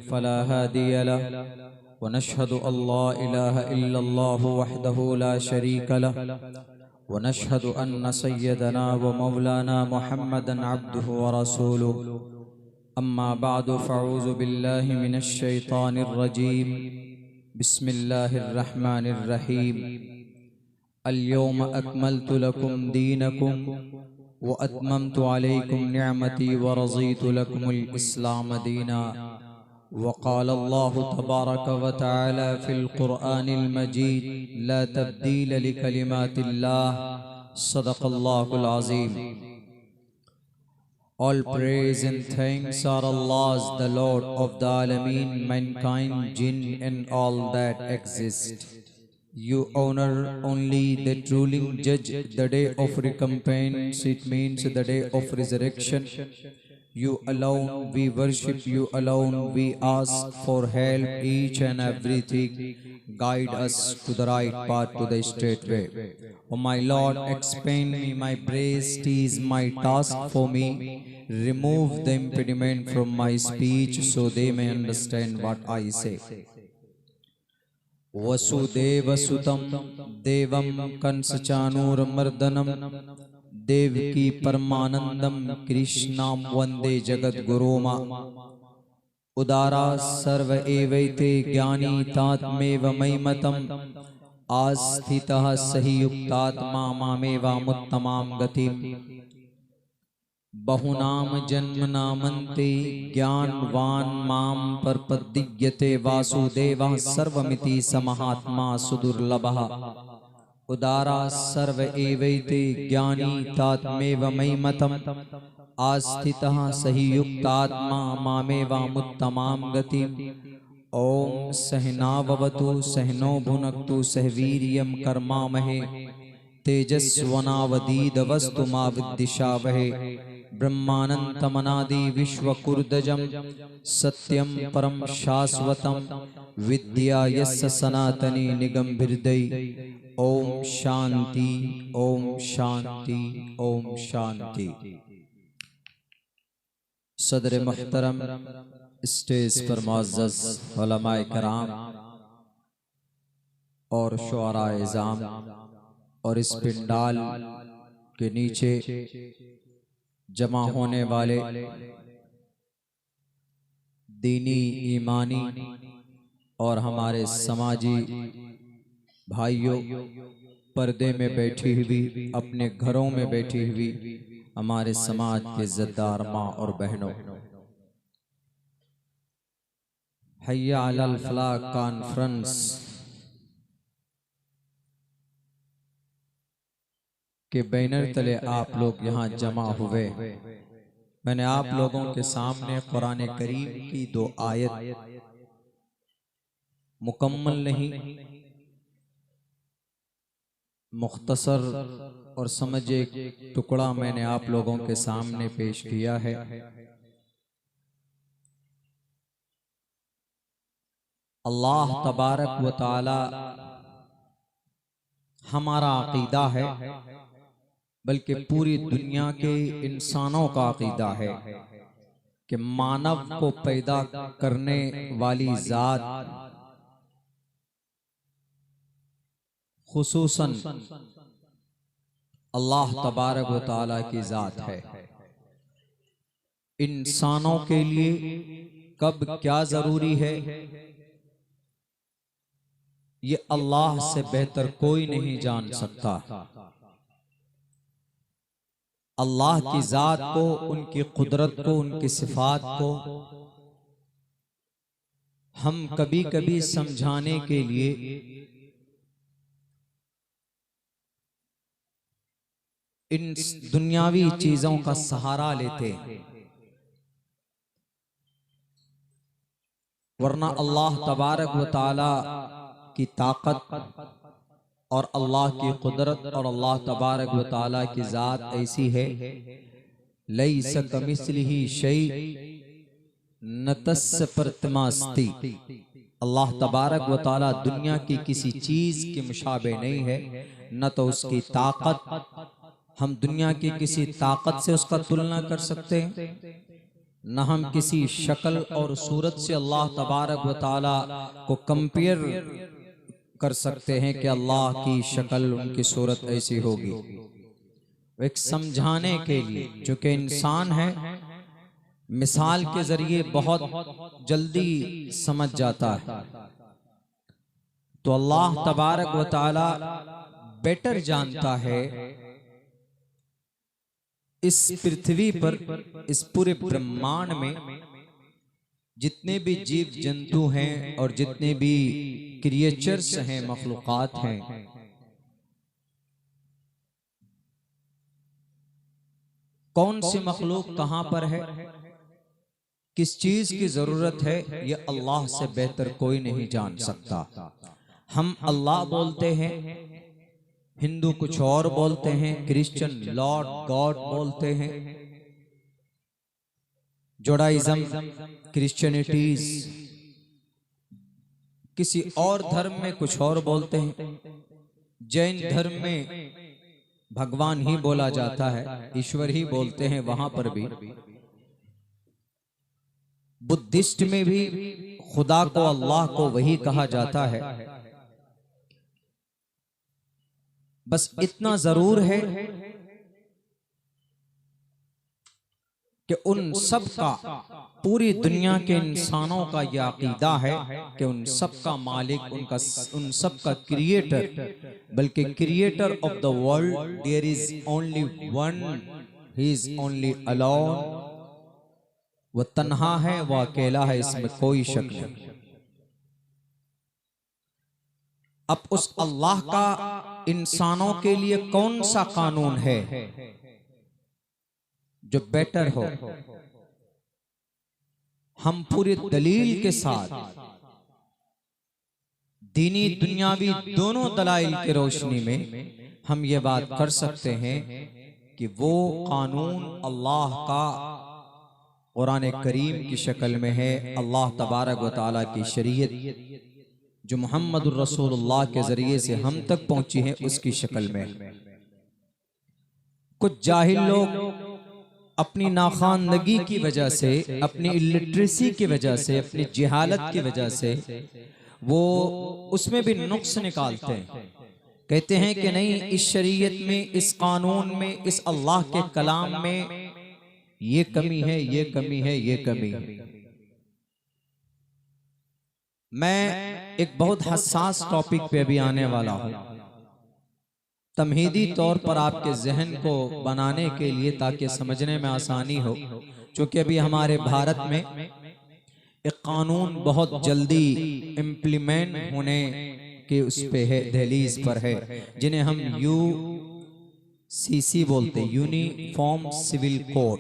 फला हादिय लह वनशहदु अल्ला इलाहा इल्लल्लाहु वहदहु ला शरीका लह वनशहदु अन्न सय्यदना व मौलाना मुहम्मदन अब्दुहु व रसूलुहु अम्मा बअदु फ़अऊज़ु बिल्लाहि मिनश शैतानिर रजीम बिस्मिल्लाहिर रहमानिर रहीम अल-यौम अकमलतु लकुम दीनकुम व अत्ममतु अलैकुम निअमती व रज़ीतु लकुमुल इस्लाम दीना वक़ाल अल्लाहु तबारक व तआला फ़िल क़ुरआनिल मजीद ला तब्दील लिकलिमातिल्लाह सदक़ल्लाहुल अज़ीम। All praise and thanks are Allah's, the Lord of the Alameen, mankind, jinn and all that exist. You honor only the ruling judge, the day of recompense, it means the day of resurrection. You alone we worship, you alone we ask for help, each and everything. Guide us to the right path, to the straight way. O my Lord, expand me my breast is my task for me. Remove the impediment from my speech so they may understand what I say. वसुदेवसुतं देवं कंसचाणूरमर्दनं देवकी परमानंदं कृष्णां वंदे जगद्गुरुम् उदारा सर्व एवैते ज्ञानी तात्मेव मयिमतम् आस्थितः सहि युक्तात्मा मामेवामुत्तमां गतिम् बहुनाम जन्मनामन्ते ज्ञानवान् मां प्रपद्यते वासुदेवः सर्वमिति समहात्मा सुदुर्लभः उदारा सर्व एवैते ज्ञानी तात्मेव मयिमतम् आस्थितः सहि युक्तात्मा मामेवामुत्तमां गतिम् ओम सहनाववतु सहनो भुनक्तु सहवीर्यं कर्मामहे तेजस्वनावधीतमस्तु मा विद्विषावहे ब्रह्मानंतमनादि विश्वकुर्दजं सत्यं परं शाश्वतं विद्या यस्य सनातनी निगमभिर्दै ओम शांति ओम शांति ओम शांति। सदर मुहतरम स्टेज पर मुअज़्ज़ज़ उलमाए कराम और शुअराए इज़ाम और इस पिंडाल के नीचे जमा होने वाले दीनी ईमानी और हमारे समाजी भाइयों, पर्दे में बैठी हुई, अपने घरों में बैठी हुई हमारे समाज के इज़्ज़तदार माँ और बहनों, हय्या अलल फलाह कॉन्फ्रेंस के बैनर तले आप लोग यहाँ जमा हुए। मैंने आप लोगों के सामने कुरान करीम की 2 आयत मुकम्मल नहीं, मुख्तसर और समझे टुकड़ा मैंने आप लोगों के सामने पेश किया है। अल्लाह तबारक व तआला हमारा अकीदा है, बल्कि पूरी दुनिया के इंसानों का अकीदा है कि मानव को पैदा करने वाली जात खुसूसन अल्लाह तबारक व तआला की जात है। इंसानों के लिए कब क्या जरूरी है ये अल्लाह से बेहतर कोई नहीं जान सकता। अल्लाह की जात को, उनकी कुदरत को, उनकी सिफात को हम कभी कभी समझाने के लिए इन दुनियावी चीजों का सहारा लेते हैं, वरना अल्लाह तबारक व तआला की ताकत और अल्लाह की कुदरत और अल्लाह तबारक व तआला की जात ऐसी है, लैसा कमिस्लिही शै न तस्य प्रतिमास्ति। अल्लाह तबारक व तआला दुनिया की किसी चीज के मुशाबे नहीं है, न तो उसकी ताकत, हम दुनिया की किसी ताकत से उसका तुलना कर सकते हैं, न हम किसी शक्ल और सूरत से अल्लाह तबारक व ताला को कंपेयर कर सकते हैं कि अल्लाह की शक्ल उनकी सूरत ऐसी होगी। एक समझाने के लिए, चूंकि इंसान है, मिसाल के जरिए बहुत जल्दी समझ जाता है, तो अल्लाह तबारक व ताला बेटर जानता है इस पृथ्वी पर, इस पूरे ब्रह्मांड में जितने भी जीव जंतु हैं और जितने भी क्रिएचर्स हैं, मखलूकात हैं, कौन सी मखलूक कहां पर है, किस चीज की जरूरत है, ये अल्लाह से बेहतर कोई नहीं जान सकता। हम अल्लाह बोलते हैं, हिंदू कुछ और बोलते हैं, क्रिश्चियन लॉर्ड गॉड बोलते हैं, जुडाइज्म, क्रिश्चियनिटीज, किसी और धर्म में कुछ और बोलते हैं। जैन धर्म में भगवान ही बोला जाता है, ईश्वर ही बोलते हैं वहां पर भी। बुद्धिस्ट में भी खुदा को, अल्लाह को वही कहा जाता है। बस इतना जरूर है कि उन सब का, पूरी दुनिया के इंसानों का यह अकीदा है कि उन सब का मालिक, उन सब का क्रिएटर, बल्कि creator of the world there is only one, he is only alone. वह तन्हा है, वह अकेला है, इसमें कोई शक नहीं। अब उस अल्लाह का इंसानों के लिए कौन सा कानून है जो बेटर हो? हम पूरी दलील के साथ, दीनी दुनियावी दोनों दलाइल की रोशनी में हम ये बात कर सकते हैं कि वो कानून अल्लाह का कुरान करीम की शक्ल में है, अल्लाह तबारक व तआला की शरीयत जो मोहम्मद रसूलुल्लाह के जरिए से हम तक पहुंची है उसकी शक्ल में। कुछ जाहिल लोग अपनी नाखानदगी की वजह से, अपनी इलिटरेसी की वजह से, अपनी जिहालत की वजह से वो उसमें भी नुक्स निकालते हैं। कहते हैं कि नहीं, इस शरीयत में, इस कानून में, इस अल्लाह के कलाम में ये कमी है, ये कमी है, ये कमी है। मैं एक बहुत हसास टॉपिक पे अभी आने वाला हूं, तमहीदी तौर पर आपके जहन को बनाने के लिए, ताकि समझने में आसानी हो। क्योंकि अभी हमारे भारत में एक कानून बहुत जल्दी इम्प्लीमेंट होने के उस पे है, दहलीज पर है, जिन्हें हम यूसीसी बोलते हैं, यूनिफॉर्म सिविल कोड।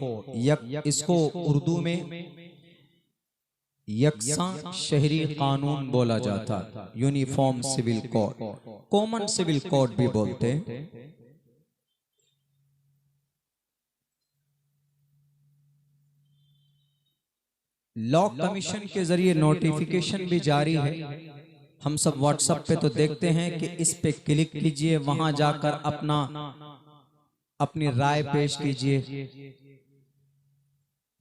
इसको उर्दू में यकसा शहरी कानून बोला जाता, uniform civil code, common civil code भी बोलते हैं। लॉ कमीशन के जरिए नोटिफिकेशन भी जारी है। हम सब व्हाट्सएप पे तो देखते हैं कि इस पे क्लिक कीजिए, वहां जाकर अपनी राय पेश कीजिए।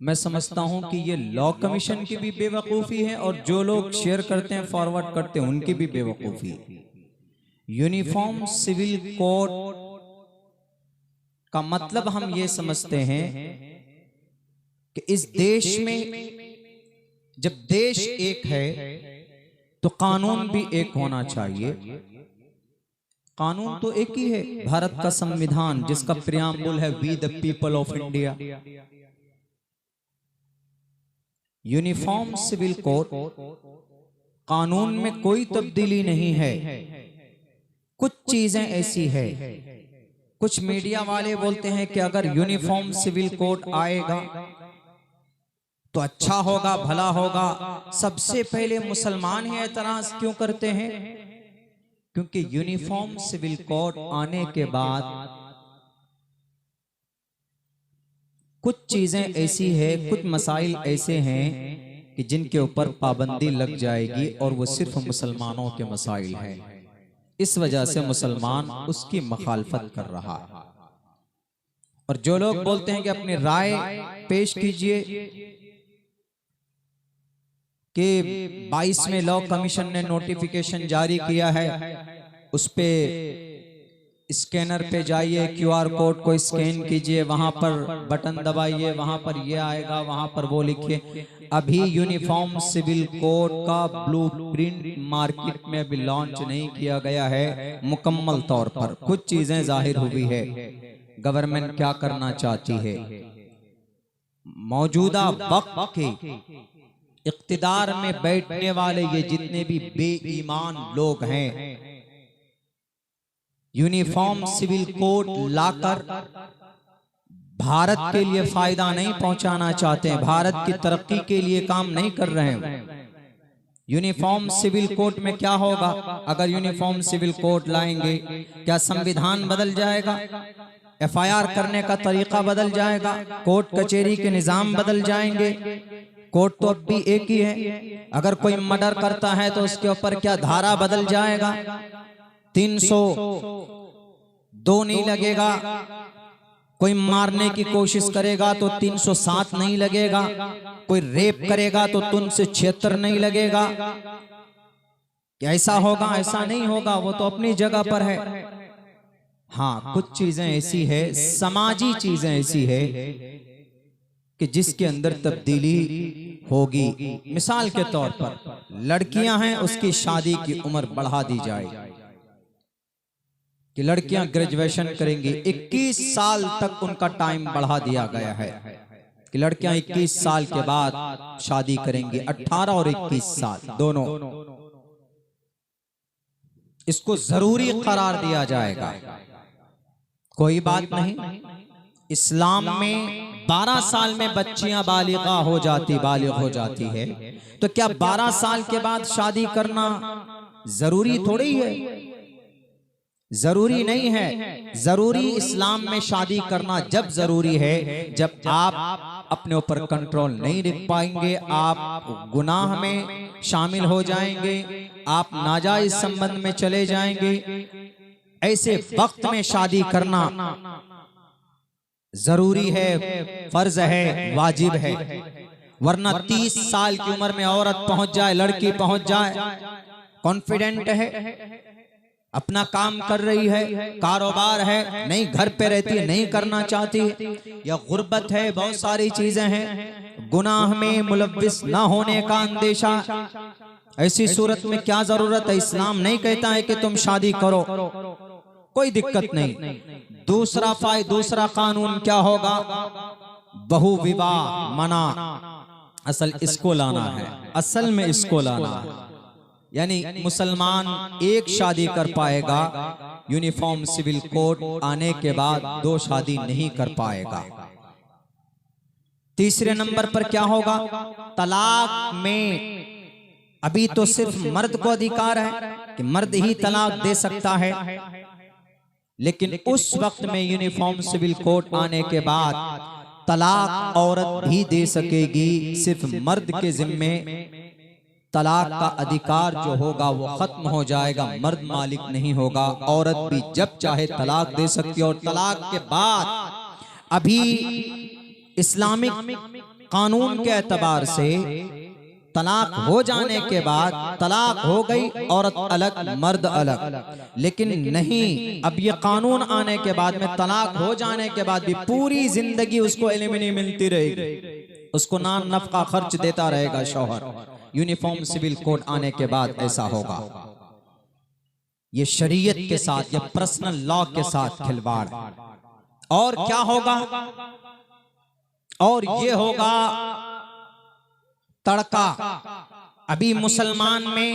मैं समझता हूं कि ये लॉ कमीशन की भी बेवकूफी है और जो लोग शेयर करते हैं, फॉरवर्ड करते हैं, उनकी भी बेवकूफी है। यूनिफॉर्म सिविल कोड का मतलब हम ये समझते हैं कि इस देश में जब देश एक है तो कानून भी एक होना चाहिए। कानून तो एक ही है, भारत का संविधान जिसका प्रियम्बल है we the people of India. Uniform civil code कानून में कोई तब्दीली नहीं है। कुछ चीजें ऐसी है, कुछ मीडिया वाले बोलते हैं कि अगर यूनिफॉर्म सिविल कोड आएगा तो अच्छा होगा, भला होगा। सबसे पहले मुसलमान ही एतराज क्यों करते हैं? क्योंकि यूनिफॉर्म सिविल कोड आने के बाद कुछ चीजें ऐसी है, कुछ मसाइल ऐसे हैं कि जिनके ऊपर पाबंदी लग जाएगी और वो सिर्फ मुसलमानों के मसाइल हैं। इस वजह से मुसलमान उसकी मुखालफत कर रहा है। और जो लोग बोलते हैं कि अपनी राय पेश कीजिए, कि 22वें लॉ कमीशन ने नोटिफिकेशन जारी किया है, उस पे स्कैनर पे जाइए, क्यूआर कोड को स्कैन कीजिए, वहां पर बटन दबाइए, वहां पर ये आएगा, वहां पर वो लिखिए। अभी यूनिफॉर्म सिविल कोड का ब्लूप्रिंट मार्केट में अभी लॉन्च नहीं किया गया है मुकम्मल तौर पर। कुछ चीजें जाहिर हुई है, गवर्नमेंट क्या करना चाहती है। मौजूदा वक्त के इख्तिदार में बैठने वाले ये जितने भी बेईमान लोग हैं, यूनिफॉर्म सिविल कोड लाकर भारत के लिए फायदा नहीं पहुंचाना चाहते हैं, भारत की तरक्की के लिए काम नहीं कर रहे हैं। यूनिफॉर्म सिविल कोड में क्या होगा? अगर यूनिफॉर्म सिविल कोड लाएंगे, क्या संविधान बदल जाएगा? एफआईआर करने का तरीका बदल जाएगा? कोर्ट कचहरी के निजाम बदल जाएंगे? कोर्ट तो अब भी एक ही है। अगर कोई मर्डर करता है तो उसके ऊपर क्या धारा बदल जाएगा? 302 नहीं लगेगा। कोई मारने की कोशिश करेगा तो 307 नहीं लगेगा। कोई रेप करेगा तो 376 नहीं लगेगा। क्या ऐसा होगा? ऐसा नहीं होगा, वो तो अपनी जगह पर है। हाँ, कुछ चीजें ऐसी है, समाजी चीजें ऐसी है कि जिसके अंदर तब्दीली होगी। मिसाल के तौर पर लड़कियां हैं, उसकी शादी की उम्र बढ़ा दी जाए कि लड़कियां ग्रेजुएशन करेंगी, 21 साल तक उनका टाइम बढ़ा दिया गया है कि लड़कियां 21 साल के बाद शादी करेंगी। 18 और 21 साल दोनों, इसको जरूरी करार दिया जाएगा। कोई बात नहीं, इस्लाम में 12 साल में बच्चियां बालिगा हो जाती है, तो क्या 12 साल के बाद शादी करना जरूरी थोड़ी है? जरूरी नहीं है। जरूरी इस्लाम में शादी करना जब जरूरी है जब आप अपने ऊपर कंट्रोल नहीं रख पाएंगे, आप गुनाह में शामिल हो जाएंगे, आप नाजायज संबंध में चले जाएंगे। ऐसे वक्त में शादी करना जरूरी है, फर्ज है, वाजिब है। वरना 30 साल की उम्र में औरत पहुंच जाए, लड़की पहुंच जाए, कॉन्फिडेंट है, अपना काम कर रही है, कारोबार है, नहीं घर पे रहती है, नहीं करना चाहती है, या गुर्बत है, बहुत सारी चीजें हैं, गुनाह में मुलव्विस ना होने का अंदेशा, ऐसी सूरत में क्या जरूरत है? इस्लाम नहीं कहता है कि तुम शादी करो, कोई दिक्कत नहीं। दूसरा कानून क्या होगा? बहु विवाह मना। असल इसको लाना है, असल में इसको लाना है। यानी मुसलमान एक शादी कर पाएगा, यूनिफॉर्म सिविल कोड आने के बाद 2 शादी नहीं कर पाएगा। तीसरे नंबर पर क्या होगा? तलाक में अभी तो सिर्फ मर्द को अधिकार है कि मर्द ही तलाक दे सकता है, लेकिन उस वक्त में यूनिफॉर्म सिविल कोड आने के बाद तलाक औरत भी दे सकेगी। सिर्फ मर्द के जिम्मे तलाक का अधिकार जो होगा वो खत्म हो जाएगा, मर्द मालिक नहीं होगा। औरत भी जब चाहे तलाक दे सकती है। और तलाक के बाद अभी इस्लामिक कानून के एतबार से तलाक हो जाने के बाद तलाक हो गई, औरत अलग मर्द अलग। लेकिन नहीं, अब ये कानून आने के बाद में तलाक हो जाने के बाद भी पूरी जिंदगी उसको एलिमनी मिलती रहेगी, उसको नान नफका खर्च देता रहेगा शौहर। यूनिफॉर्म सिविल कोड आने के बाद ऐसा होगा। ये शरीयत के साथ या पर्सनल लॉ के साथ खिलवाड़। और क्या होगा? और ये होगा तड़का। अभी मुसलमान में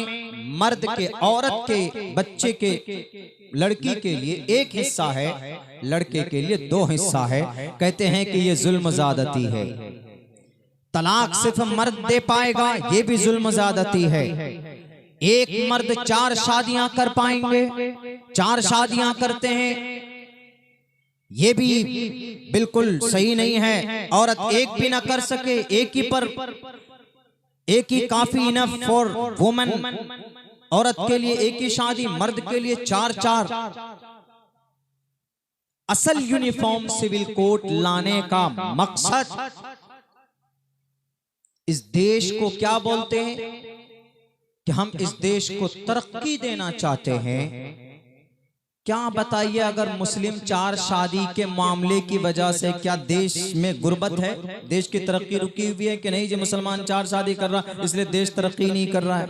मर्द के, औरत के, बच्चे के, लड़की के लिए एक हिस्सा है, लड़के के लिए 2 हिस्सा है। कहते हैं कि ये जुल्म ज़्यादती है। तलाक सिर्फ मर्द दे पाएगा, ये भी जुल्म ज़्यादती है। एक मर्द 4 शादियां कर पाएंगे, 4 शादियां करते हैं, ये भी बिल्कुल सही नहीं है। औरत एक भी ना कर सके, एक ही काफी इनफ फॉर वुमन। औरत के लिए एक ही शादी, मर्द के लिए 4-4। असल यूनिफॉर्म सिविल कोड लाने का मकसद इस देश को क्या बोलते हैं कि हम इस देश को तरक्की देना चाहते हैं। क्या बताइए, अगर मुस्लिम चार शादी के मामले की वजह से क्या देश में गुर्बत है, देश की तरक्की रुकी हुई है कि नहीं? जो मुसलमान चार शादी कर रहा है इसलिए देश तरक्की नहीं कर रहा है।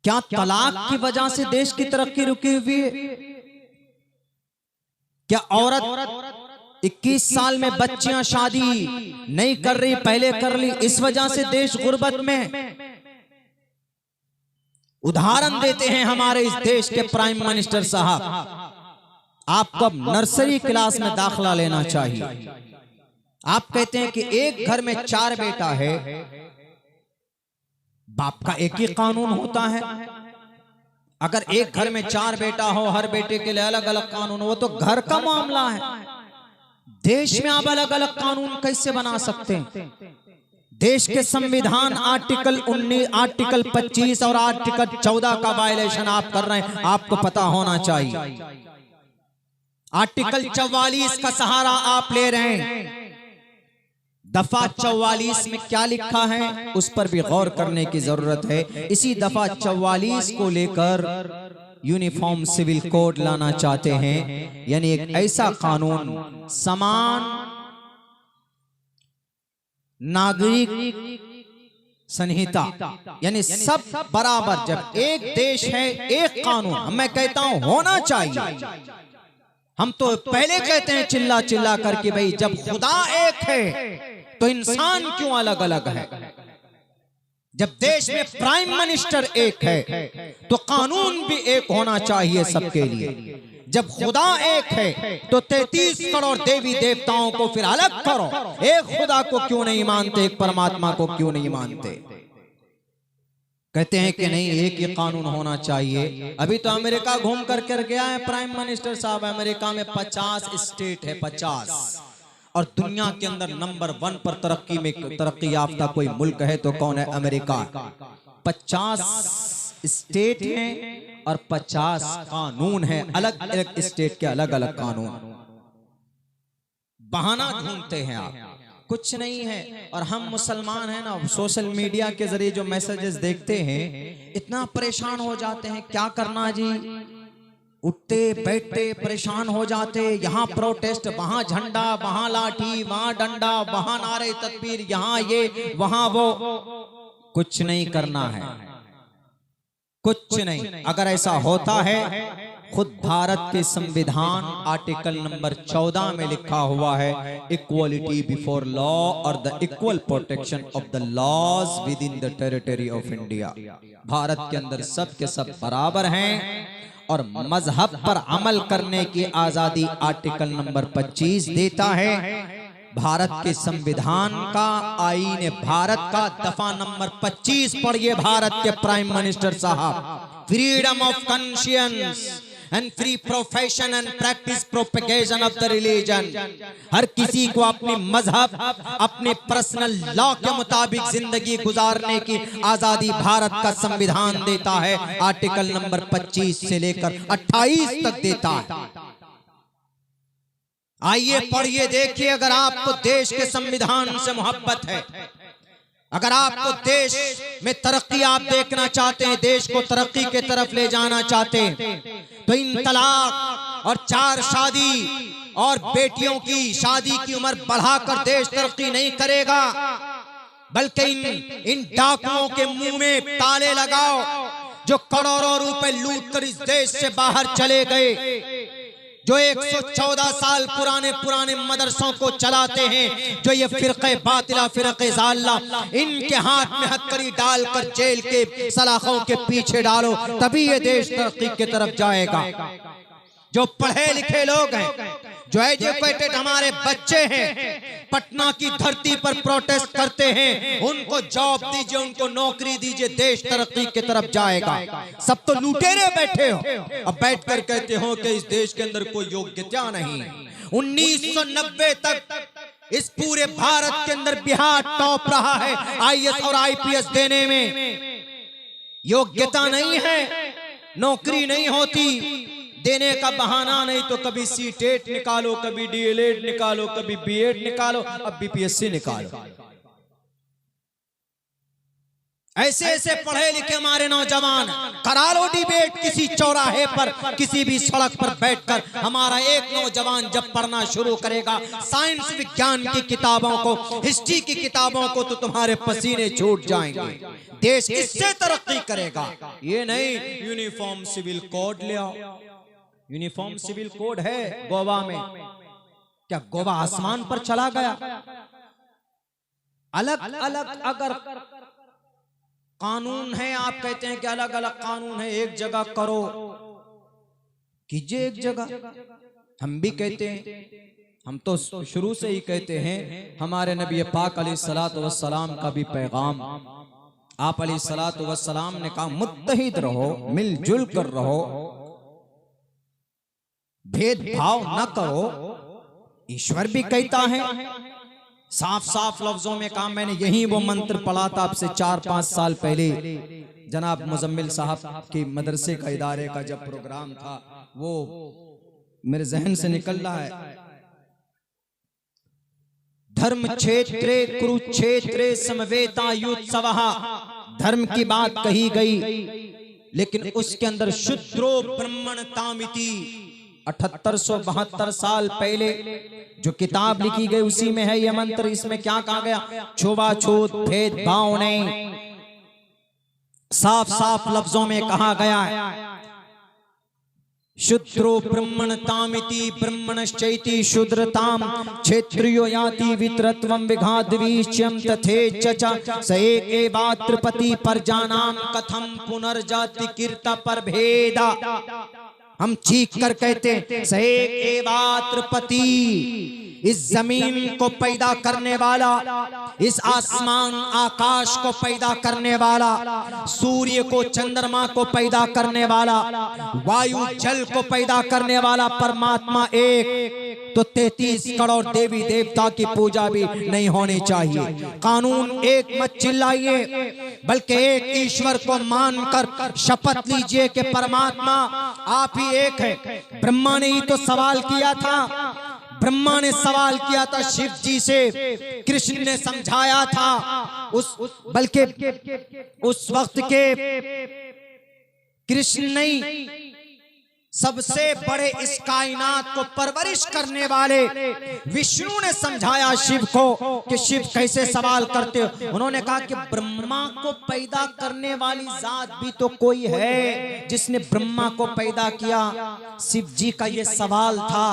क्या तलाक की वजह से देश की तरक्की रुकी हुई है? क्या औरत 21 साल में बच्चियां शादी नहीं कर रही, पहले कर ली, इस वजह से देश गुर्बत में? उदाहरण देते हैं हमारे इस देश के प्राइम मिनिस्टर साहब, आपको अब नर्सरी क्लास में दाखिला लेना चाहिए। आप कहते हैं कि एक घर में 4 बेटा है, बाप का एक ही कानून होता है। अगर एक घर में 4 बेटा हो, हर बेटे के लिए अलग अलग कानून हो, तो घर का मामला है। देश में आप अलग अलग कानून कैसे बना सकते हैं? देश के संविधान आर्टिकल 19, आर्टिकल 25 और आर्टिकल 14 का वायलेशन आप कर रहे हैं, आपको पता होना चाहिए। आर्टिकल 44 का सहारा आप ले रहे हैं। दफा 44 में क्या लिखा है उस पर भी गौर करने की जरूरत है। इसी दफा 44 को लेकर यूनिफॉर्म सिविल कोड लाना चाहते हैं, यानी एक ऐसा कानून, समान नागरिक संहिता, यानी सब बराबर। जब एक देश है एक कानून, मैं कहता हूं होना चाहिए। हम तो पहले कहते हैं चिल्ला चिल्ला करके, भाई जब खुदा एक है तो इंसान क्यों अलग अलग है? जब देश में प्राइम मिनिस्टर एक है तो कानून भी एक होना चाहिए सबके लिए। जब खुदा एक है तो 33 करोड़ देवी देवताओं को फिर अलग करो। एक खुदा को क्यों नहीं मानते, एक परमात्मा को क्यों नहीं मानते? कहते हैं कि नहीं, एक ही कानून होना चाहिए। अभी तो अमेरिका घूम करके गया है प्राइम मिनिस्टर साहब। अमेरिका में 50 स्टेट है, 50, और दुनिया के अंदर नंबर 1 पर तरक्की याफ्ता कोई मुल्क है तो कौन है? अमेरिका। 50 स्टेट हैं और 50 कानून हैं, अलग अलग स्टेट के अलग अलग कानून। बहाना ढूंढते हैं आप, कुछ नहीं है। और हम मुसलमान हैं ना, सोशल मीडिया के जरिए जो मैसेजेस देखते हैं इतना परेशान हो जाते हैं। क्या करना जी, उठते बैठते परेशान हो जाते। यहाँ प्रोटेस्ट, वहाँ झंडा, वहाँ लाठी, वहाँ डंडा, वहाँ नारे तकबीर, यहाँ ये वहाँ वो। कुछ नहीं करना है, कुछ नहीं। अगर ऐसा होता है, खुद भारत के संविधान आर्टिकल नंबर 14 में लिखा हुआ है, इक्वलिटी बिफोर लॉ और the equal protection of the laws within the territory of India. भारत के अंदर सब के सब बराबर हैं और मजहब पर अमल करने की आजादी आर्टिकल नंबर 25 देता है। भारत के संविधान का, आईन भारत का दफा नंबर 25 पढ़िए भारत के प्राइम मिनिस्टर साहब। Freedom of conscience and free profession and practice propagation of the religion. हर किसी को अपने मजहब, अपने पर्सनल लॉ के मुताबिक जिंदगी गुजारने की आजादी भारत का संविधान देता है। आर्टिकल नंबर 25 से लेकर 28 तक देता है। आइए पढ़िए, देखिए। अगर आपको देश के संविधान से मोहब्बत है, अगर आपको देश में तरक्की आप देखना चाहते हैं, देश को तरक्की के तरफ ले जाना चाहते हैं, तो इन तलाक और 4 शादी और बेटियों की शादी की उम्र बढ़ाकर देश तरक्की नहीं करेगा, बल्कि इन डाकुओं के मुंह में ताले लगाओ जो करोड़ों रुपए लूट कर इस देश से बाहर चले गए, जो 114 साल पुराने मदरसों को चलाते हैं, जो ये फिरक़े बातिला, फिरक़े ज़ालिला, इनके हाथ में हथकड़ी डालकर जेल के सलाखों के पीछे डालो, तभी ये देश तरक्की की तरफ जाएगा। जो पढ़े लिखे लोग हैं, जो एजुकेटेड हमारे बच्चे हैं, पटना की धरती पर प्रोटेस्ट करते हैं, उनको जॉब दीजिए, उनको नौकरी दीजिए, देश तरक्की की तरफ जाएगा। सब तो लुटेरे बैठे हो, अब बैठकर कहते हो कि इस देश के अंदर कोई योग्यता नहीं। 1990 तक इस पूरे भारत के अंदर बिहार टॉप रहा है IAS और IPS देने में। योग्यता नहीं है, नौकरी नहीं होती, देने का बहाना नहीं तो कभी सीटेट निकालो, कभी डीएलएड निकालो, कभी बीएड निकालो, अब बीपीएससी निकालो। ऐसे ऐसे पढ़े लिखे हमारे नौजवान, करा लो डिबेट किसी चौराहे पर, किसी भी सड़क पर बैठकर। हमारा एक नौजवान जब पढ़ना शुरू करेगा साइंस विज्ञान की किताबों को, हिस्ट्री की किताबों को, तो तुम्हारे पसीने छूट जाएंगे। देश इससे तरक्की करेगा। ये नहीं यूनिफॉर्म सिविल कोड ले आओ। यूनिफॉर्म सिविल कोड है गोवा में, क्या गोवा आसमान पर चला गया? अलग अलग अगर कानून है, आप कहते हैं कि अलग अलग कानून है, एक जगह करो, कीजिए एक जगह। हम भी कहते हैं, हम तो शुरू से ही कहते हैं, हमारे नबी पाक अलैहिस्सलातु वस्सलाम का भी पैगाम, आप अलैहिस्सलातु वस्सलाम ने कहा मुत्तहिद रहो, मिलजुल कर रहो, भेदभाव न करो। ईश्वर भी कहता है, साफ साफ लफ्जों में कहा। मैंने यही वो मंत्र पढ़ा था आपसे 4-5 साल पहले, जनाब मुजम्मिल साहब की मदरसे का इदारे का जब प्रोग्राम था, वो मेरे जहन से निकल रहा है। धर्म क्षेत्रे कुरुक्षेत्रे समवेतायुत्सवः, धर्म की बात कही गई, लेकिन उसके अंदर शूद्रो ब्रह्मणतामिति, 7872 साल पहले जो किताब लिखी गई उसी में है यह मंत्र। इसमें क्या कहा गया? छुआछूत भेदभाव नहीं, साफ साफ लफ्जों में कहा गया है। शूद्रो ब्रह्मणतामिति ब्रह्मणश्चैति शूद्रताम क्षेत्रियो याति वितरत्वं विघाद्वीच्यं तथेच स एकेवात्रपति परजानाम कथम पुनर्जाति कीर्त पर भेदा। हम चीख कर कहते हैं स एकेवात्रपति, इस जमीन को पैदा करने वाला, इस आसमान आकाश को पैदा करने वाला, सूर्य को चंद्रमा को पैदा करने वाला, वायु जल को पैदा करने वाला परमात्मा एक। तो 33 करोड़ देवी देवता की पूजा भी नहीं होनी चाहिए। कानून एक मत चिल्लाइए, बल्कि एक ईश्वर को मानकर शपथ लीजिए कि परमात्मा आप ही एक है। ब्रह्मा ने ही तो सवाल किया था, ब्रह्मा ने सवाल किया था शिव जी से, कृष्ण ने समझाया था बल्कि उस वक्त के कृष्ण नहीं, सबसे बड़े इस कायनात को परवरिश करने वाले विष्णु ने समझाया शिव को कि शिव कैसे सवाल करते हो। उन्होंने कहा कि ब्रह्मा को पैदा करने वाली जात भी तो कोई है जिसने ब्रह्मा को पैदा किया। शिव जी का ये सवाल था,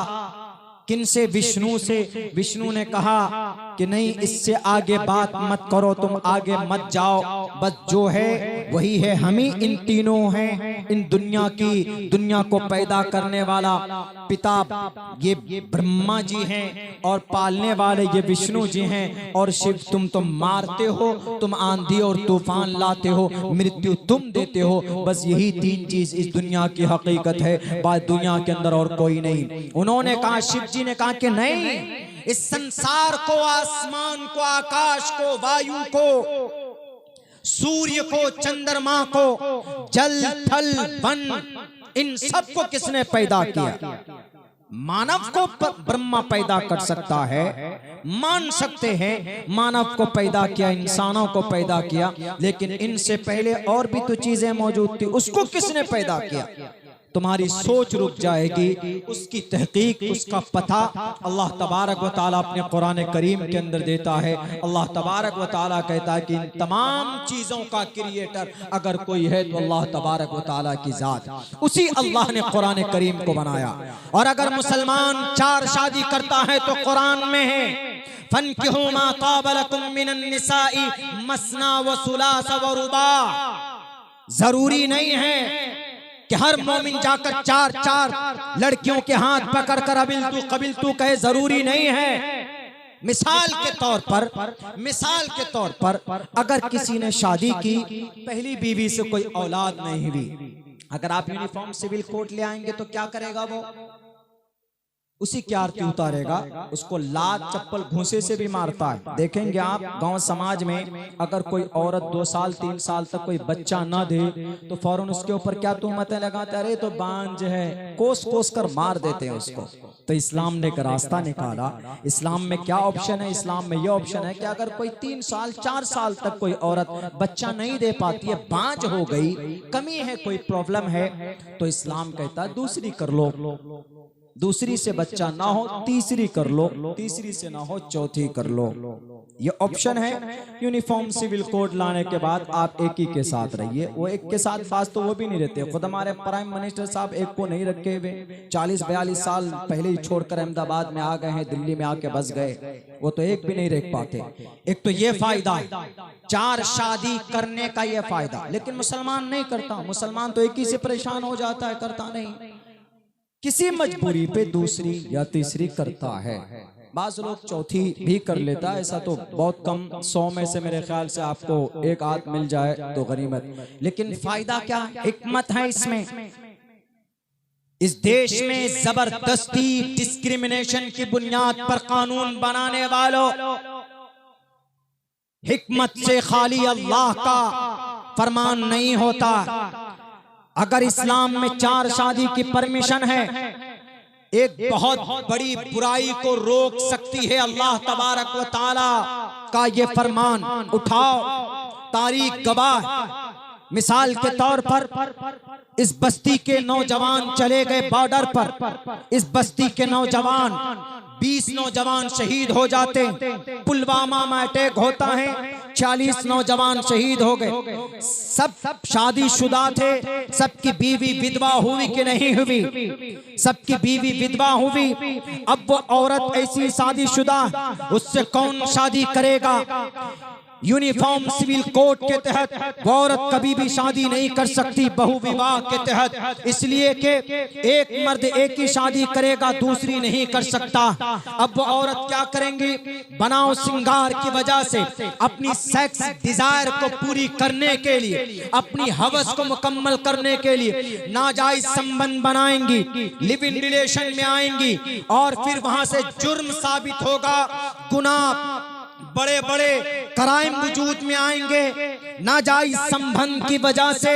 किनसे? विष्णु से। विष्णु ने कहा कि नहीं, इससे आगे बात मत करो, तुम आगे मत जाओ, बस जो है वही है, हम ही इन तीनों हैं। इन दुनिया को पैदा करने वाला पिता ये ब्रह्मा जी हैं और पालने वाले ये विष्णु जी हैं, और शिव तुम मारते हो, तुम आंधी और तूफान लाते हो, मृत्यु तुम देते हो, बस यही 3 चीज इस दुनिया की हकीकत है, बात दुनिया के अंदर और कोई नहीं। उन्होंने कहा, शिव जी ने कहा कि नहीं, इस संसार को, आसमान को, आकाश को, वायु को, सूर्य को, चंद्रमा को, जल थल वन, इन सब को किसने पैदा किया? मानव को ब्रह्मा पैदा कर सकता है, मान सकते हैं मानव को पैदा किया, इंसानों को पैदा किया, लेकिन इनसे पहले और भी तो चीजें मौजूद थी, उसको किसने पैदा किया? तुम्हारी सोच रुक जाएगी, उसकी तहकीक, उसका पता अल्लाह तबारक व तआला अपने कुरान करीम के अंदर देता है। अल्लाह तबारक व तआला कहता है कि इन तमाम चीजों का क्रिएटर अगर कोई है तो अल्लाह तबारक व तआला की जात, उसी अल्लाह ने कुरान करीम को बनाया। और अगर मुसलमान 4 शादी करता है तो कुरान में है, फन्किहू मा ताब लकुम मिनन निसाई मसना व सुलास व रुबा। जरूरी नहीं है कि हर मोमिन जाकर 4 लड़कियों के हाथ पकड़कर कबिल तू कहे, जरूरी नहीं है। मिसाल के तौर पर अगर किसी ने शादी की, पहली बीवी से कोई औलाद नहीं हुई, अगर आप यूनिफॉर्म सिविल कोड ले आएंगे तो क्या करेगा वो? उसी की आरती उतारेगा, उसको लात चप्पल घूंसे से भी मारता है। देखेंगे आप गांव समाज में अगर कोई औरत 2 साल 3 साल तक कोई बच्चा ना दे तो फौरन उसके ऊपर क्या तुहमतें लगाते, अरे तो बांझ है, कोस कोस कर मार देते हैं उसको। तो इस्लाम ने एक रास्ता निकाला। इस्लाम में क्या ऑप्शन है? इस्लाम में यह ऑप्शन है कि अगर कोई 3 साल 4 साल तक कोई औरत बच्चा नहीं दे पाती है, बांझ हो गई, कमी है, कोई प्रॉब्लम है, तो इस्लाम कहता है दूसरी कर लो, दूसरी से बच्चा ना हो तीसरी कर लो, तीसरी से ना हो चौथी कर लो। ये ऑप्शन है। यूनिफॉर्म सिविल कोड लाने के बाद आप एक ही के साथ रहिए। वो एक के साथ फास तो वो भी नहीं रहते। खुद हमारे प्राइम मिनिस्टर साहब एक को नहीं रखे हुए, 40-42 साल पहले ही छोड़कर अहमदाबाद में आ गए हैं, दिल्ली में आके बस गए, वो तो एक भी नहीं रख पाते। एक तो ये फायदा है 4 शादी करने का, ये फायदा। लेकिन मुसलमान नहीं करता। मुसलमान तो एक ही से परेशान हो जाता है, करता नहीं, किसी मजबूरी पे दूसरी या तीसरी करता है। बाज लोग चौथी भी कर लेता है, ऐसा तो बहुत कम, 100 में से मेरे ख्याल से आपको एक आध मिल जाए तो गनीमत। लेकिन फायदा क्या, हिकमत है इसमें। इस देश में जबरदस्ती डिस्क्रिमिनेशन की बुनियाद पर कानून बनाने वालों, हिकमत से खाली अल्लाह का फरमान नहीं होता। अगर इस्लाम में 4 शादी की परमिशन है, एक बहुत बड़ी बुराई को रोक सकती है अल्लाह तबारक व तआला का ये फरमान। उठाओ, तारीख गवाह। मिसाल के तौर पर इस बस्ती के नौजवान चले गए बॉर्डर पर, इस बस्ती के नौजवान 20 नौजवान शहीद हो जाते, पुलवामा में अटैक होता है, 40 नौजवान शहीद हो गए। सब शादीशुदा थे, सबकी बीवी विधवा हुई कि नहीं हुई? सबकी बीवी विधवा हुई। अब वो औरत ऐसी शादीशुदा, उससे कौन शादी करेगा? यूनिफॉर्म सिविल कोड के तहत वो औरत कभी भी शादी नहीं कर सकती, बहुविवाह के तहत, इसलिए कि एक मर्द एक ही शादी करेगा, दूसरी नहीं कर सकता। अब वो औरत क्या करेंगी? बनाओ सिंगार की वजह से अपनी सेक्स डिजायर को पूरी करने के लिए, अपनी हवस को मुकम्मल करने के लिए नाजायज संबंध बनाएंगी, लिव इन रिलेशन में आएंगी, और फिर वहां से जुर्म साबित होगा, गुनाह, बड़े बड़े क्राइम वजूद में आएंगे। नाजायज संबंध की वजह से,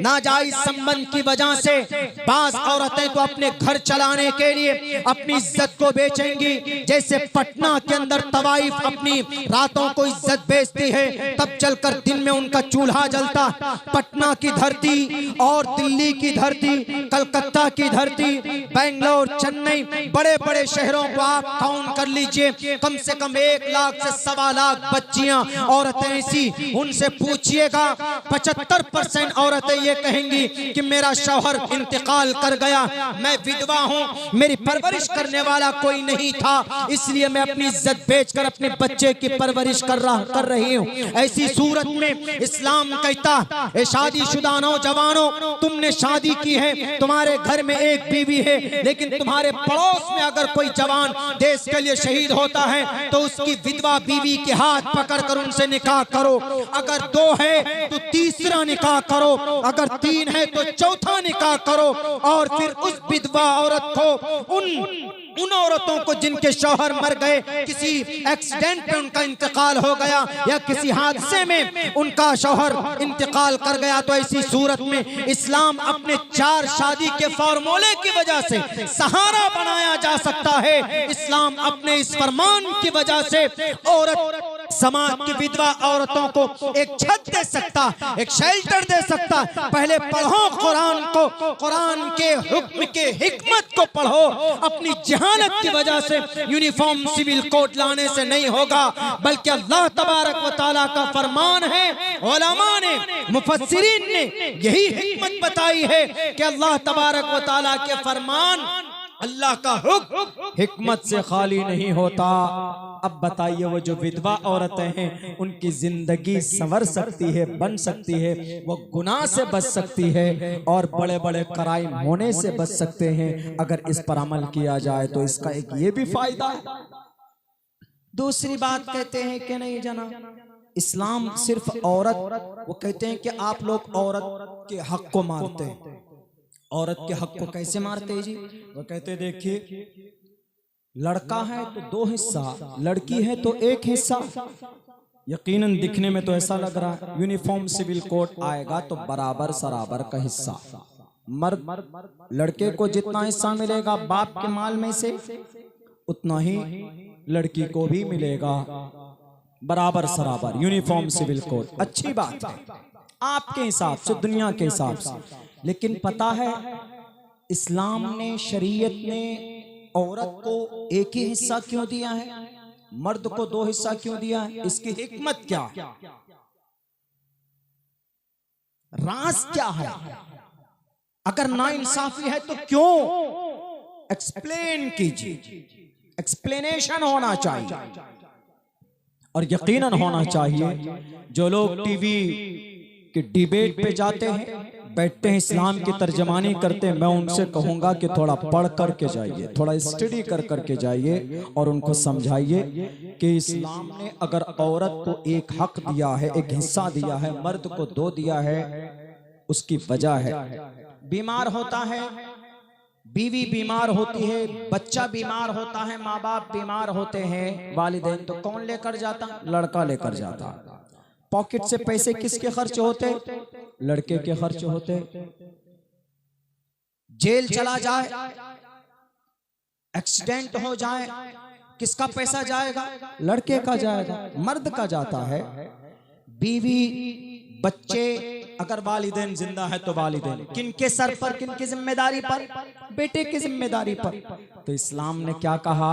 नाजायज संबंध की वजह से बास औरतें तो अपने घर चलाने के लिए अपनी इज्जत को बेचेंगी। जैसे पटना के अंदर तवाइफ अपनी रातों को इज्जत बेचती है, तब चलकर दिन में उनका चूल्हा जलता। पटना की धरती और दिल्ली की धरती, कलकत्ता की धरती, बेंगलोर, चेन्नई, बड़े बड़े शहरों को आप काउंट कर लीजिए, कम से कम 1 लाख से 1.25 लाख बच्चियां, औरतें ऐसी, उनसे पूछिएगा 75% औरतें ये कहेंगी कि मेरा शौहर इंतकाल कर गया, मैं विधवा हूँ, मेरी परवरिश करने वाला कोई नहीं था, इसलिए मैं अपनी इज्जत बेचकर अपने बच्चे की परवरिश कर रही हूँ। ऐसी सूरत में इस्लाम कहता है, शादीशुदा नौजवानों, तुमने शादी की है, तुम्हारे घर में एक बीवी है, लेकिन तुम्हारे पड़ोस में अगर कोई जवान देश के लिए शहीद होता है तो उसकी विधवा बीवी के हाथ पकड़कर उनसे निकाह करो। अगर 2 है तो तीसरा निकाह करो, अगर 3 है तो चौथा निकाह करो, और फिर उस विधवा औरत को, उन औरतों को जिनके शौहर मर गए, किसी एक्सीडेंट में उनका इंतकाल हो गया या किसी हादसे में उनका शौहर इंतकाल कर गया, तो ऐसी सूरत में इस्लाम अपने 4 शादी के फॉर्मूले की वजह से सहारा बनाया जा सकता है। इस्लाम अपने इस फरमान की वजह से औरत, समाज की विधवा औरतों को एक छत दे सकता, एक शेल्टर दे सकता। पहले पढ़ो कुरान को, कुरान के हुक्म के हिकमत को पढ़ो। अपनी जहालत की वजह से यूनिफॉर्म सिविल कोड लाने से नहीं होगा, बल्कि अल्लाह तबारक व तआला का फरमान है। उलमा ने, मुफस्सिरीन ने यही हिकमत बताई है कि अल्लाह तबारक व तआला के फरमान, अल्लाह का हुक्म हिकमत से खाली नहीं होता। अब बताइए, वो जो विधवा औरतें हैं, उनकी जिंदगी संवर सकती है, बन सकती है, वो गुनाह से बच सकती है और बड़े बड़े क्राइम होने से बच सकते हैं अगर इस पर अमल किया जाए। तो इसका एक ये भी फायदा है। दूसरी बात कहते हैं कि नहीं जनाब, इस्लाम सिर्फ औरत, वो कहते हैं कि आप लोग औरत के हक को मारते हैं। औरत के हक को कैसे मारते हैं जी? वो कहते देखिए, लड़का है तो 2 हिस्सा, लड़की है तो 1 हिस्सा। यकीनन दिखने में तो ऐसा लग रहा है यूनिफॉर्म सिविल कोड आएगा तो बराबर सराबर का हिस्सा। मर्द लड़के को जितना हिस्सा मिलेगा बाप के माल में से, उतना ही लड़की को भी मिलेगा, बराबर सराबर यूनिफॉर्म सिविल कोड। अच्छी बात है आपके हिसाब से, दुनिया के हिसाब से। लेकिन पता है इस्लाम ने, शरीयत ने औरत को 1 ही हिस्सा क्यों दिया है, मर्द को 2 हिस्सा क्यों दिया है? इसकी हिकमत क्या, राज क्या है? अगर नाइंसाफी है तो क्यों? एक्सप्लेन कीजिए, एक्सप्लेनेशन होना चाहिए। और यकीनन होना चाहिए जो लोग टीवी के डिबेट पे जाते हैं, बैठते हैं, इस्लाम की तर्जमानी करते हैं, मैं उनसे कहूंगा कि थोड़ा पढ़ करके जाइए, थोड़ा स्टडी कर करके जाइए और उनको समझाइए कि इस्लाम ने अगर औरत को 1 हक दिया है, 1 हिस्सा दिया है, मर्द को 2 दिया है, उसकी वजह है। बीमार होता है, बीवी बीमार होती है, बच्चा बीमार होता है, माँ बाप बीमार होते हैं, वालिदैन, तो कौन लेकर जाता? लड़का लेकर जाता। पॉकेट से पैसे किसके खर्च होते? लड़के के खर्च होते। जेल चला जाए, एक्सीडेंट हो जाए, किसका पैसा जाएगा? लड़के का जाएगा, मर्द का जाता है। बीवी, बच्चे, अगर वालिदैन जिंदा है तो वालिदैन किनके सर पर, किनकी जिम्मेदारी पर? बेटे की जिम्मेदारी पर। तो इस्लाम ने क्या कहा?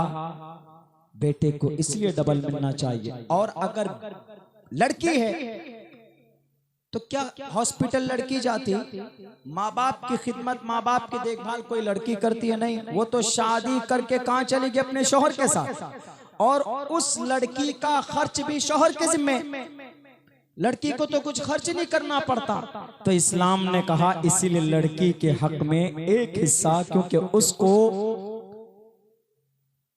बेटे को इसलिए डबल मिलना चाहिए। और अगर लड़की है तो क्या हॉस्पिटल लड़की जाती? माँ बाप की खिदमत, माँ बाप की देखभाल कोई लड़की करती है? नहीं, वो तो शादी करके कहाँ चली गई? अपने शौहर के साथ। और उस लड़की का खर्च भी शौहर के जिम्मे, लड़की को तो कुछ खर्च नहीं करना पड़ता। तो इस्लाम ने कहा इसीलिए लड़की के हक में 1 हिस्सा, क्योंकि उसको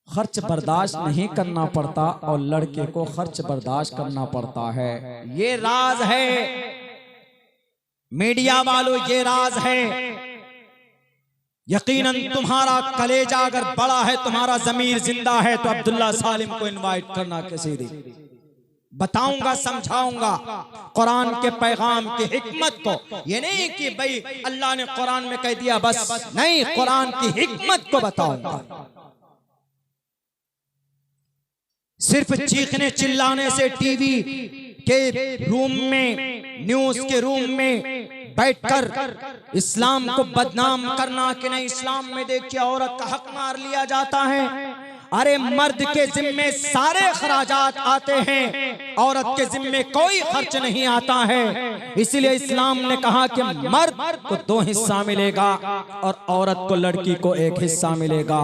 खर्च बर्दाश्त नहीं करना पड़ता और लड़के को खर्च बर्दाश्त करना पड़ता है। ये राज है मीडिया वालों, ये राज है। यकीनन तुम्हारा कलेजा अगर बड़ा है, तुम्हारा जमीर जिंदा है, तो अब्दुल्ला सालिम को इनवाइट करना किसी दिन, बताऊंगा, समझाऊंगा कुरान के पैगाम की हिकमत को। ये नहीं कि भाई अल्लाह ने कुरान में कह दिया बस, नहीं, कुरान की हिकमत को बताऊंगा। सिर्फ चीखने चिल्लाने से टीवी के रूम में, न्यूज के रूम में बैठकर इस्लाम को बदनाम करना कि नहीं, इस्लाम में देखिए औरत का हक मार लिया जाता है। अरे मर्द के जिम्मे सारे खराजात आते हैं, औरत के जिम्मे कोई खर्च नहीं आता है। इसलिए इस्लाम ने कहा कि मर्द को 2 हिस्सा मिलेगा और औरत को, लड़की को 1 हिस्सा मिलेगा।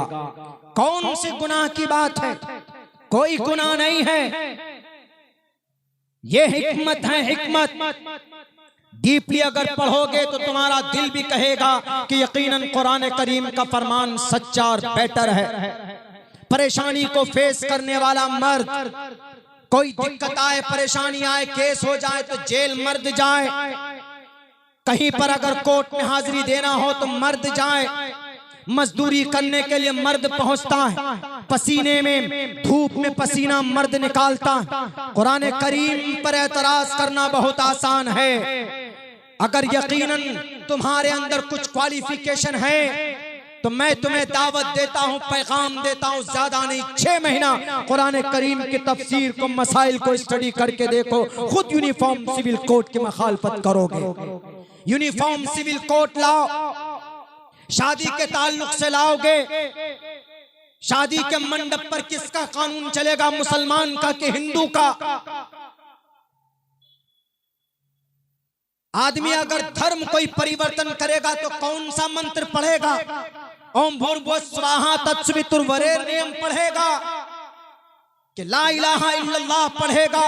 कौन सी गुनाह की बात है? कोई गुनाह नहीं है। ये हिकमत है, हिकमत। डीपली अगर पढ़ोगे तो तुम्हारा दिल भी कहेगा कि यकीनन कुरान करीम का फरमान सच्चा और बेटर है। परेशानी को फेस करने वाला मर्द, कोई दिक्कत आए, परेशानी आए, केस हो जाए तो जेल मर्द जाए, कहीं पर अगर कोर्ट में हाजिरी देना हो तो मर्द जाए, मजदूरी करने के लिए मर्द पहुंचता है, पसीने में, धूप में पसीना मर्द निकालता। कुरान करीम पर एतराज करना बहुत आसान है। अगर यकीनन तुम्हारे अंदर कुछ क्वालिफिकेशन है तो मैं तुम्हें दावत देता हूं, पैगाम देता हूं, ज्यादा नहीं, 6 महीना कुरान करीम की तफसीर को, मसाइल को स्टडी करके देखो, खुद यूनिफॉर्म सिविल कोड की मुखालफत करोगे। यूनिफॉर्म सिविल कोड लाओ, शादी के ताल्लुक से लाओगे। शादी के मंडप पर किसका कानून चलेगा, मुसलमान का कि हिंदू का? आदमी अगर धर्म कोई परिवर्तन करेगा तो कौन सा मंत्र पढ़ेगा? ओम भूर्भुवः स्वः तत्सवितुर्वरेण्यम पढ़ेगा कि ला इलाहा इल्लल्लाह पढ़ेगा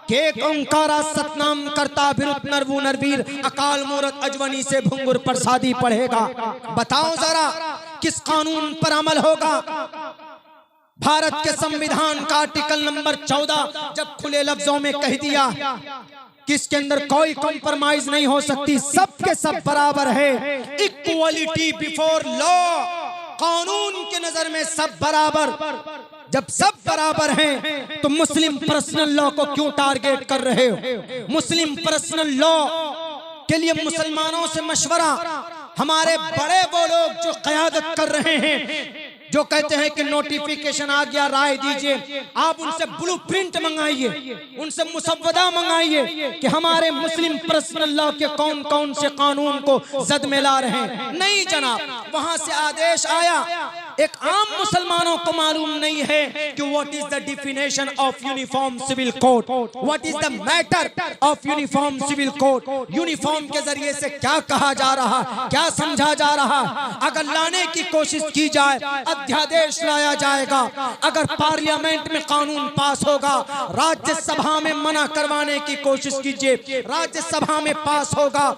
कि एक ओंकारा सतनाम करता बिरुद नरवु नरवीर अकाल मूरत अजवनी से भुंगुर प्रसादी पढ़ेगा। बताओ जरा किस कानून पर अमल होगा? भारत के संविधान का आर्टिकल नंबर 14 जब खुले लफ्जों में कह दिया कि इसके अंदर कोई कॉम्प्रोमाइज नहीं हो सकती, सब के सब बराबर है, इक्वलिटी बिफोर लॉ। कानून के नजर में सब बराबर। जब सब बराबर हैं तो मुस्लिम पर्सनल लॉ को क्यों टारगेट कर रहे हो? मुस्लिम पर्सनल लॉ के लिए मुसलमानों से मशवरा। हमारे बड़े वो लोग जो क़यादत कर रहे हैं, जो कहते हैं कि नोटिफिकेशन आ गया, राय दीजिए, आप उनसे ब्लूप्रिंट मंगाइए, उनसे मुसव्वदा मंगाइए कि हमारे मुस्लिम पर्सनल लॉ के कौन कौन से कानून को जद में ला रहे हैं। नहीं जनाब, वहां से आदेश आया। एक आम मुसलमानों को मालूम नहीं है कि what is the definition of uniform civil code, what is the matter of uniform civil code. Uniform के जरिए से क्या कहा जा रहा, क्या समझा जा रहा। अगर लाने की कोशिश की जाए, अध्यादेश लाया जाएगा। अगर पार्लियामेंट में कानून पास होगा, राज्यसभा में मना करवाने की कोशिश कीजिए, राज्यसभा में पास होगा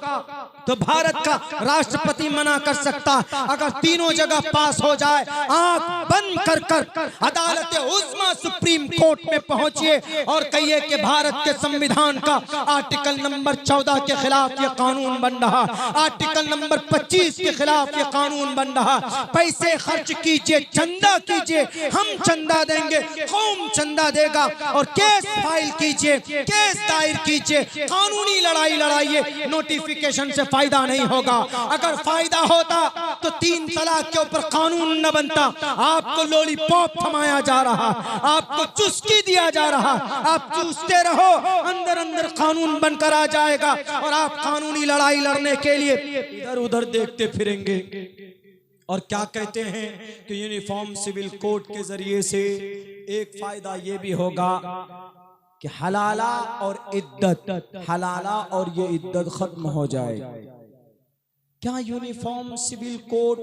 तो भारत का राष्ट्रपति मना कर सकता। अगर तीनों जगह पास हो जाए, आंख बंद कर कर अदालत उज़्मा सुप्रीम कोर्ट में पहुंचिए और कहिए कि भारत के संविधान का आर्टिकल नंबर 14 के खिलाफ ये कानून बन रहा, आर्टिकल नंबर 25 के खिलाफ ये कानून बन रहा। पैसे खर्च कीजिए, चंदा कीजिए, हम चंदा देंगे, कौम चंदा देगा, और केस फाइल कीजिए, केस दायर कीजिए, कानूनी लड़ाई लड़ाइए। नोटिफिकेशन से फायदा नहीं होगा। अगर फायदा होता तो 3 तलाक के ऊपर कानून न बनता। आपको लॉलीपॉप थमाया जा रहा, आपको चुस्की दिया जा रहा, आप चूसते रहो, अंदर अंदर कानून बनकर आ जाएगा और आप कानूनी लड़ाई लड़ने के लिए इधर उधर देखते फिरेंगे। और क्या कहते हैं कि यूनिफॉर्म सिविल कोड के जरिए से एक फायदा ये भी होगा कि हलाला और इद्दत, हलाला और ये इद्दत खत्म हो जाए। क्या यूनिफॉर्म सिविल कोड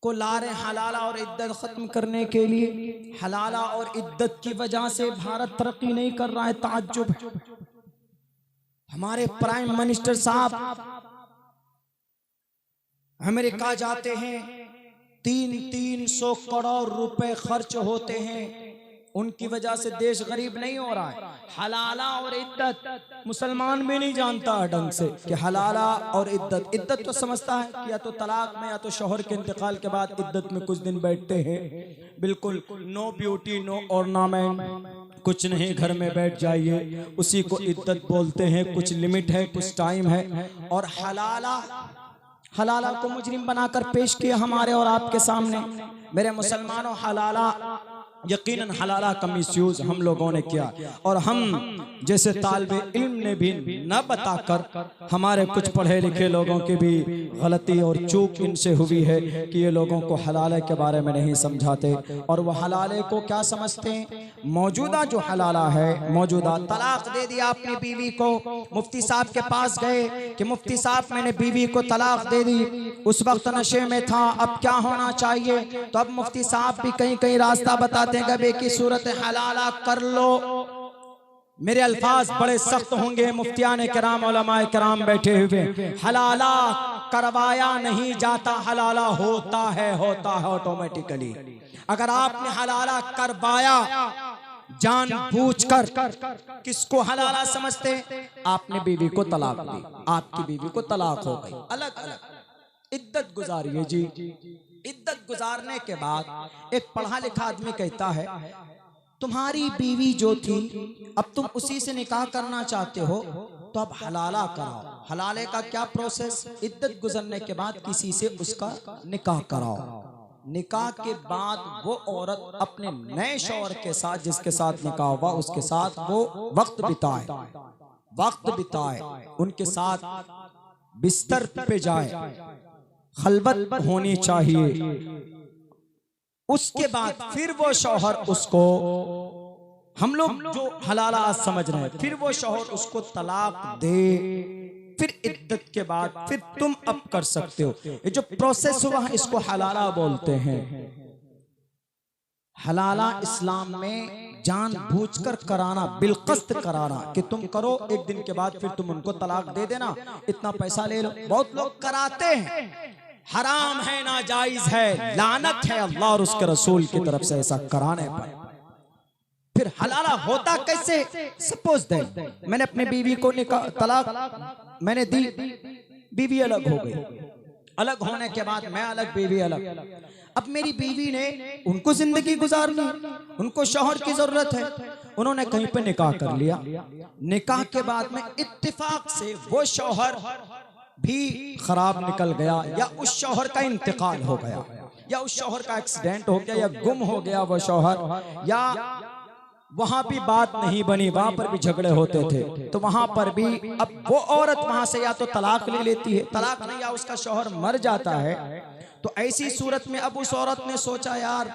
को ला रहे हलाला और इद्दत खत्म करने के लिए? हलाला और इद्दत की वजह से भारत तरक्की नहीं कर रहा है, ताज्जुब है। हमारे प्राइम मिनिस्टर साहब अमेरिका जाते हैं, 300 करोड़ रुपए खर्च होते हैं, उनकी वजह से देश गरीब नहीं हो रहा है। हलाला और इद्दत मुसलमान भी नहीं जानता ढंग से कि हलाला और इद्दत। इद्दत तो समझता है कि या तो तलाक में या तो शौहर के इंतकाल के बाद इद्दत में कुछ दिन बैठते हैं, बिल्कुल नो ब्यूटी नो ऑर्नामेंट, कुछ नहीं, घर में बैठ जाइए, उसी को इद्दत बोलते हैं। कुछ लिमिट है, कुछ टाइम है। और हलाला को मुजरिम बनाकर पेश किया हमारे और आपके सामने। मेरे मुसलमानों, हलाला यकीनन हलाला का मिसयूज हम लोगों ने किया, और हम जैसे तालिबे इल्म ने भी न बताकर हमारे कुछ पढ़े लिखे लोगों की भी गलती और चूक इनसे हुई है कि ये लोगों को हलाले के बारे में नहीं समझाते। और वो हलाले को क्या समझते हैं? मौजूदा जो हलाला है, मौजूदा तलाक दे दिया अपनी बीवी को, मुफ्ती साहब के पास गए कि मुफ्ती साहब मैंने बीवी को तलाक दे दी, उस वक्त नशे में था, अब क्या होना चाहिए? तो अब मुफ्ती साहब भी कहीं कहीं रास्ता बताते गबे की सूरत हलाला कर लो। मेरे अल्फाज बड़े सख्त होंगे, मुफ्तियान किराम उलमाए किराम बैठे हुए। हलाला करवाया नहीं जाता, हलाला होता है ऑटोमेटिकली। अगर आपने हलाला करवाया जानबूझकर, किसको हलाला समझते? आपने बीवी को तलाक दी, आपकी बीवी को तलाक हो गई, अलग अलग इद्दत गुजारिए जी। इद्दत गुजारने के बाद एक पढ़ा लिखा आदमी कहता है तुम्हारी बीवी जो थी अब तुम उसी से निकाह करना चाहते हो तो अब हलाला कराओ। हलाले का क्या प्रोसेस? इद्दत गुजरने के बाद किसी से उसका निकाह कराओ। निकाह के बाद वो औरत अपने नए शौहर के साथ, जिसके साथ निकाह हुआ, उसके साथ वो वक्त बिताए, उनके साथ बिस्तर पे जाए, खलबत होनी चाहिए। उसके बाद फिर वो शौहर उसको, हम लोग जो हलाला समझ रहे हैं, फिर वो शौहर उसको तलाक दे, फिर इद्दत के बाद फिर तुम अब कर सकते हो। ये जो प्रोसेस हुआ है इसको हलाला बोलते हैं। हलाला इस्लाम में जानबूझकर कराना, बिलकस्त कराना कि तुम करो, एक दिन के बाद फिर तुम उनको तलाक दे देना, इतना पैसा ले लो। बहुत लोग कराते हैं, हराम है, नाजायज है, लानत है अल्लाह और उसके रसूल की तरफ से ऐसा कराने पर। फिर हलाला होता कैसे? सपोज दैट मैंने अपनी बीवी को तलाक मैंने दी, बीवी अलग हो गई, अलग होने के बाद मैं अलग, बीवी अलग। अब मेरी बीवी ने, उनको जिंदगी गुजारनी, उनको शौहर की जरूरत है, उन्होंने कहीं पे निकाह कर लिया। निकाह के बाद में इत्तेफाक से वो शौहर भी खराब निकल गया, या उस शौहर का इंतकाल हो गया, या उस शौहर का एक्सीडेंट हो गया, या गुम हो गया वो शौहर, या वहां भी बात नहीं बनी, वहां पर भी झगड़े होते थे, तो वहां पर भी अब वो औरत वहां से या तो तलाक ले लेती है, तलाक नहीं, या उसका शौहर मर जाता है। तो ऐसी सूरत में अब उस औरत ने सोचा, यार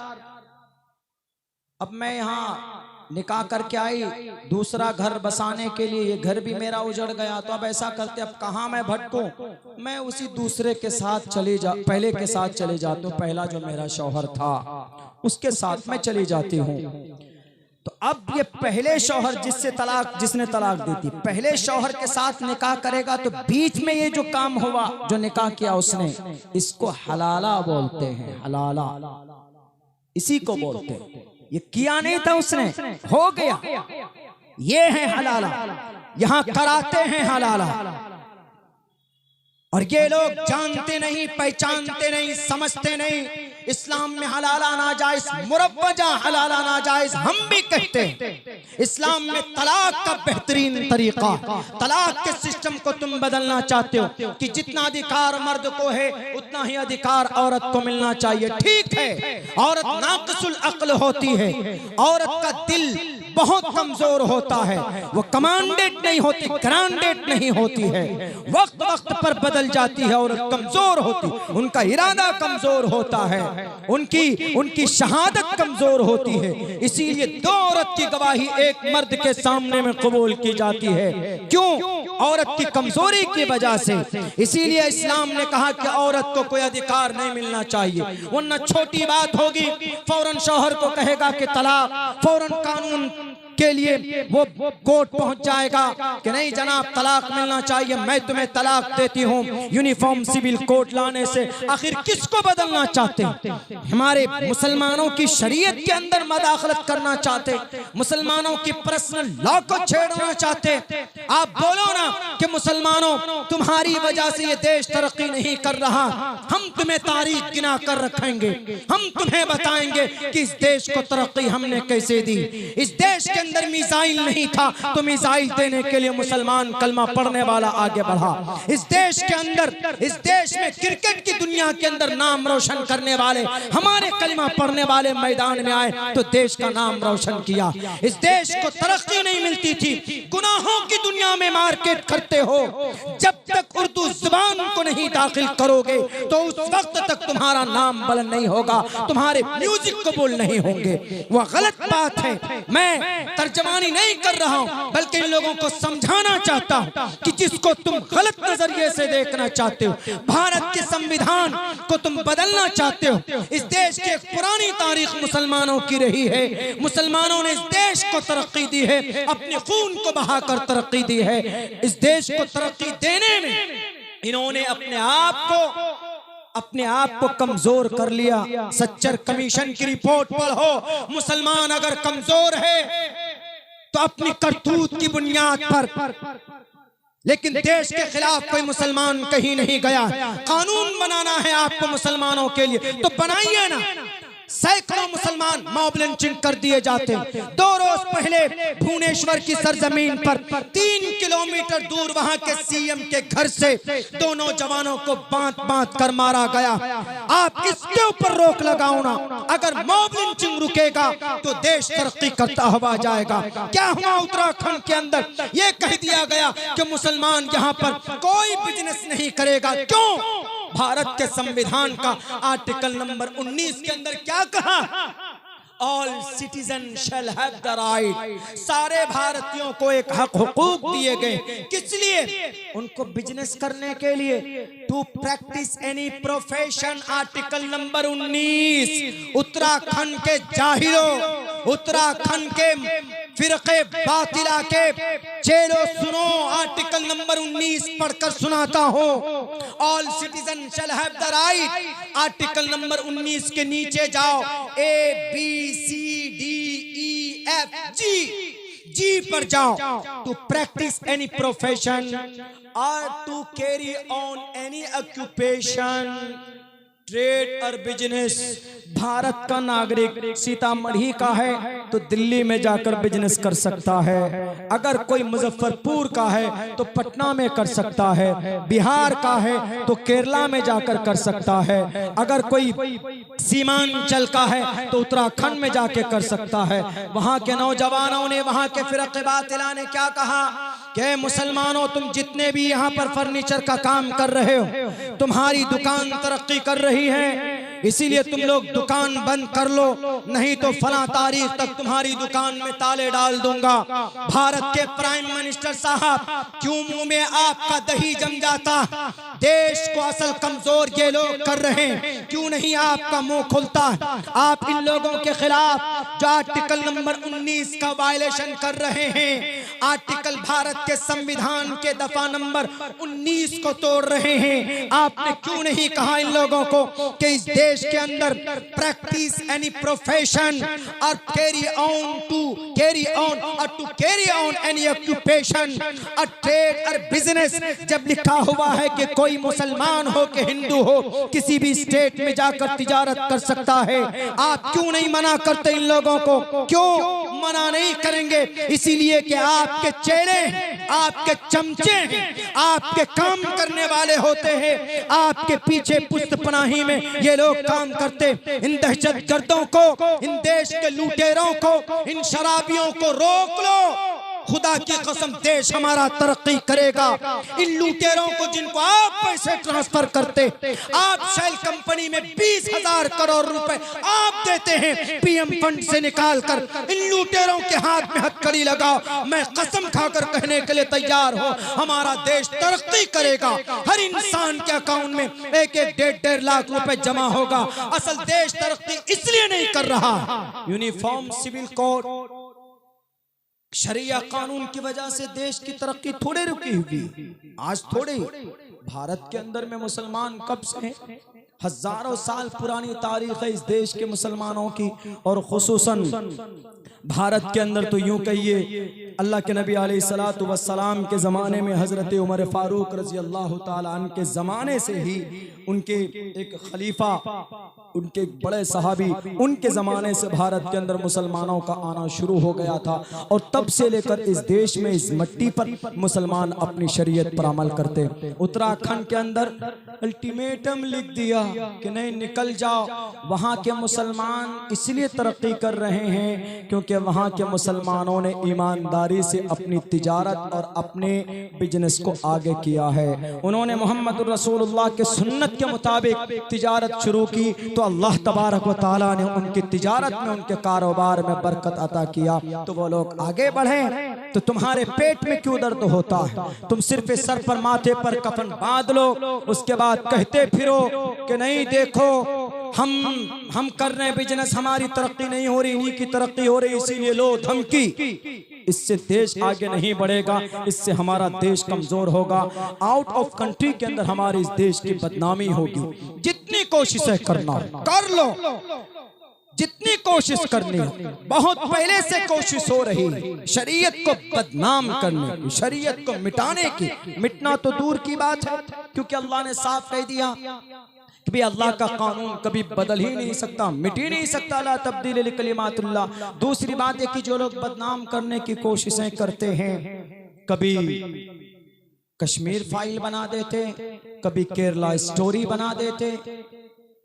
अब मैं यहाँ निकाह करके आई, दूसरा घर बसाने के लिए, ये घर भी मेरा उजड़ गया, तो अब ऐसा करते, अब कहाँ मैं भटकूं, मैं उसी दूसरे के साथ पहले के साथ चले जाती हूँ, पहला जो मेरा शौहर था उसके साथ मैं चली जाती हूँ। तो अब ये पहले शौहर जिसने तलाक दी थी, पहले शौहर के साथ निकाह करेगा, तो बीच में ये जो काम हुआ, जो निकाह किया उसने, इसको हलाला बोलते हैं, हलाला इसी को बोलते हैं। ये किया नहीं था उसने, हो गया, ये है हलाला, यहां कराते हैं हलाला। और ये लोग जानते नहीं, पहचानते नहीं, समझते नहीं, इस्लाम में हलाला नाजायज, मुरव्वजा हलाला नाजायज हम भी कहते हैं। इस्लाम में तलाक का बेहतरीन तरीका, तलाक के सिस्टम को तुम बदलना चाहते हो कि जितना अधिकार मर्द को है उतना ही अधिकार औरत को मिलना चाहिए। ठीक है, औरत नाक़िसुल अक्ल होती है, औरत का दिल बहुत कमजोर होता है, वो कमांडेड नहीं होती, ग्रांडेड नहीं होती है, वक्त वक्त पर बदल जाती है, औरत कमजोर होती, उनका इरादा कमजोर होता है, उनकी शहादत कमजोर होती है। इसीलिए दो औरत की गवाही एक मर्द के सामने में कबूल की जाती है। क्यों? औरत की कमजोरी की वजह से। इसीलिए इस्लाम ने कहा कि औरत को कोई अधिकार नहीं मिलना चाहिए, वरना छोटी बात होगी फौरन शौहर को कहेगा कि तलाक, फौरन कानून के लिए वो कोर्ट पहुंच जाएगा कि नहीं जनाब तलाक मिलना चाहिए, मैं तुम्हें तलाक देती हूँ। यूनिफॉर्म सिविल कोड लाने से आखिर किसको बदलना चाहते हैं? हमारे मुसलमानों की शरीयत के अंदर मदाखलत करना चाहते, मुसलमानों की पर्सनल लॉ को छेड़ना चाहते। आप बोलो ना कि मुसलमानों तुम्हारी वजह से ये देश तरक्की नहीं कर रहा, हम तुम्हें तारीख गिना कर रखेंगे, हम तुम्हें बताएंगे कि इस देश को तरक्की हमने कैसे दी। इस देश के अंदर मिसाइल नहीं था तो मिसाइल देने के लिए मुसलमान कलमा पढ़ने वाला आगे बढ़ा। इस देश के अंदर, इस देश में क्रिकेट की दुनिया के अंदर नाम रोशन करने वाले हमारे कलमा पढ़ने वाले मैदान में आए तो देश का नाम रोशन किया। इस देश को तरक्की नहीं मिलती थी, गुनाहों की दुनिया में मार्केट करते हो। जब तक उर्दू जुबान को नहीं दाखिल करोगे तो उस वक्त तक तुम्हारा नाम बुलंद नहीं होगा, तुम्हारे म्यूजिक कबूल नहीं होंगे। वह गलत बात है, मैं तर्जमानी नहीं कर रहा हूं, बल्कि इन लोगों को समझाना चाहता हूं कि जिसको तुम गलत नजरिए से देखना चाहते हो, भारत के संविधान को तुम बदलना चाहते हो। इस देश की एक पुरानी तारीख मुसलमानों की रही है, मुसलमानों ने इस देश को तरक्की दी है, अपने खून को बहाकर तरक्की दी है। इस देश को तरक्की देने में इन्होंने अपने आप को कमजोर कर लिया। सच्चर कमीशन की रिपोर्ट पढ़ो, मुसलमान अगर कमजोर है तो अपनी करतूत की बुनियाद पर, लेकिन देश के खिलाफ कोई मुसलमान कहीं नहीं गया। कानून बनाना है आपको मुसलमानों के लिए तो बनाइए ना। सैकड़ों मुसलमान मॉब लिंचिंग कर दिए जाते। 2 रोज पहले भुवनेश्वर की सरजमीन पर 3 किलोमीटर दूर वहां के सीएम के घर से 2 नौजवानों को बांध कर मारा गया। आप इसके ऊपर रोक लगाओ ना। अगर मॉब लिंचिंग रुकेगा तो देश तरक्की करता हुआ जाएगा। क्या हुआ उत्तराखंड के अंदर? ये कह दिया गया कि मुसलमान यहाँ पर कोई बिजनेस नहीं करेगा। क्यों? भारत के संविधान का आर्टिकल नंबर 19 के अंदर क्या कहा? All citizen shall have the right. सारे भारतीयों को एक हक हुकूक दिए गए। किस लिए? उनको बिजनेस करने के लिए। To practice any profession, article number 19। Uttarakhand के जाहिलों, उत्तराखंड के फिरके बातिला के चेलो सुनो, आर्टिकल नंबर 19 पढ़कर सुनाता हूँ। All citizen shall have the right. Article number 19 के नीचे जाओ, A B C D E F G। G पर जाओ, टू प्रैक्टिस एनी प्रोफेशन और to carry on any occupation, trade और बिजनेस। भारत का नागरिक सीतामढ़ी का है तो दिल्ली में जाकर बिजनेस कर सकता है, अगर कोई मुजफ्फरपुर का है तो पटना में कर सकता है, बिहार का है तो केरला में जाकर कर सकता है, अगर कोई सीमांचल का है तो उत्तराखंड में जाके कर सकता है। वहां के नौजवानों ने, वहां के फिरक़े बातिला ने क्या कहा कि मुसलमानों, तुम जितने भी यहाँ पर फर्नीचर का काम कर रहे हो, तुम्हारी दुकान तरक्की कर रही है, इसीलिए तुम लोग दुकान बंद कर लो, नहीं तो फला तारीख तक तुम्हारी दुकान में ताले डाल दूंगा। भारत के प्राइम मिनिस्टर साहब, क्यों मुंह में आपका दही जम जाता? देश को असल कमजोर ये लोग कर रहे हैं, क्यों नहीं आपका मुंह खुलता? आप इन लोगों के खिलाफ जो आर्टिकल नंबर 19 का वायलेशन कर रहे हैं, आर्टिकल भारत के संविधान के दफा नंबर 19 को तोड़ रहे हैं, आपने क्यों नहीं कहा इन लोगों को कि इस देश के अंदर प्रैक्टिस एनी प्रोफेशन और carry on any occupation, a trade और बिजनेस। जब लिखा हुआ है कि कोई मुसलमान हो कि हिंदू हो किसी भी स्टेट में जाकर तिजारत कर सकता है, आप क्यों नहीं मना करते इन लोगों को? क्यों मना नहीं करेंगे? इसीलिए कि आपके चेले, आपके चमचे, आपके काम करने वाले होते हैं, आपके पीछे पुष्ट पनाही में ये लोग काम करते। इन दहशतगर्दों को, इन देश के लुटेरों को, इन शराबियों को रोक लो, खुदा की कसम देश हमारा तरक्की करेगा। इन लुटेरों को जिनको आप पैसे ट्रांसफर करते, आप शेल कंपनी में 20,000 करोड़ रुपए आप देते हैं पीएम फंड से निकाल कर, इन लुटेरों के हाथ में हथकड़ी लगाओ। मैं कसम खाकर कहने के लिए तैयार हूं, हमारा देश तरक्की करेगा। हर इंसान के अकाउंट में 1-1, 1.5 लाख रुपए जमा होगा। असल देश तरक्की इसलिए नहीं कर रहा, यूनिफॉर्म सिविल कोड, शरिया कानून की वजह से देश की तरक्की थोड़े रुकी हुई, आज थोड़े। भारत के अंदर में मुसलमान कब से हैं? हजारों साल पुरानी तारीख है इस देश के मुसलमानों की, और खुसूसन भारत के अंदर तो यूं कहिए अल्लाह के नबी अलैहिस्सलातु वस्सलाम के ज़माने में हज़रत उमर फारूक रज़ी अल्लाह ताला अन्हु के ज़माने से ही उनके एक खलीफा, उनके बड़े सहाबी, उनके ज़माने से भारत के अंदर मुसलमानों का आना शुरू हो गया था, और तब से लेकर इस देश में, इस मिट्टी पर मुसलमान अपनी शरीयत पर अमल करते। उत्तराखंड के अंदर अल्टीमेटम लिख दिया कि नहीं निकल जाओ। वहाँ के मुसलमान इसलिए तरक्की कर रहे हैं क्योंकि वहाँ के मुसलमानों ने ईमानदारी से अपनी तिजारत और अपने बिजनेस को आगे किया है। उन्होंने मोहम्मद रसूलुल्लाह के सुन्नत के मुताबिक तिजारत शुरू की तो अल्लाह तबारक व तआला ने उनकी तिजारत में, उनके कारोबार में बरकत अता किया, तो वो लोग आगे बढ़े। तो तुम्हारे पेट में क्यों दर्द होता है? तुम सिर्फ सर पर, माथे पर कफन बांध लो, उसके बाद कहते फिरो कि नहीं देखो हम कर रहे हैं बिजनेस, हमारी तरक्की नहीं हो रही, इन्हीं की तरक्की हो रही, इसीलिए लो धमकी। इससे देश आगे नहीं बढ़ेगा, इससे हमारा देश कमजोर होगा। आउट ऑफ कंट्री के अंदर हमारे इस देश की बदनामी होगी। जितनी कोशिशें करना कर लो, जितनी कोशिश करनी है, बहुत पहले से कोशिश हो रही है शरीयत को बदनाम करने की, शरीयत को मिटाने की। मिटना तो दूर की बात है, क्योंकि अल्लाह ने साफ कह दिया कि भी अल्लाह का कानून कभी बदल ही नहीं सकता, मिट ही नहीं सकता, ला तब्दील लिकलिमातिल्लाह। दूसरी बात है कि जो लोग बदनाम करने की कोशिशें करते हैं, कभी कश्मीर फाइल बना देते, कभी केरला स्टोरी बना देते।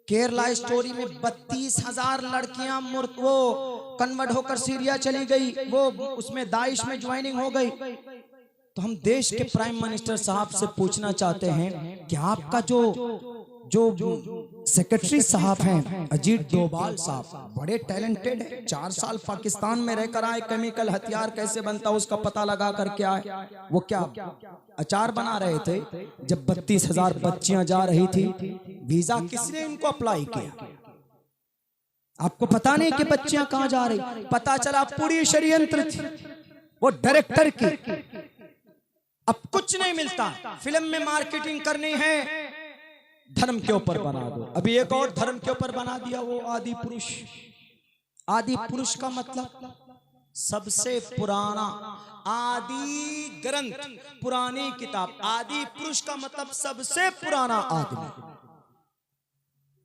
केरला स्टोरी में 32,000 लड़कियां वो कन्वर्ट होकर सीरिया चली गई, वो उसमें दाइश में ज्वाइनिंग हो गई। तो हम देश के प्राइम मिनिस्टर साहब से पूछना चाहते हैं कि आपका जो सेक्रेटरी साहब हैं अजीत डोभाल साहब, बड़े टैलेंटेड हैं, 4 साल पाकिस्तान में रहकर आए, केमिकल हथियार कैसे बनता उसका पता लगा कर क्या है, वो क्या अचार बना रहे थे। जब 32,000 बच्चियां जा रही थी, वीजा किसने इनको अप्लाई किया? आपको पता नहीं कि बच्चियां कहां जा रही, पता चला पूरी षड्यंत्र थी वो डायरेक्टर की। अब कुछ नहीं मिलता, फिल्म में मार्केटिंग करनी है, धर्म के ऊपर बना दो। अभी एक और धर्म के ऊपर बना दिया, वो आदि पुरुष। आदि पुरुष का मतलब सबसे पुराना आदि ग्रंथ, पुरानी किताब। आदि पुरुष का मतलब सबसे पुराना आदमी।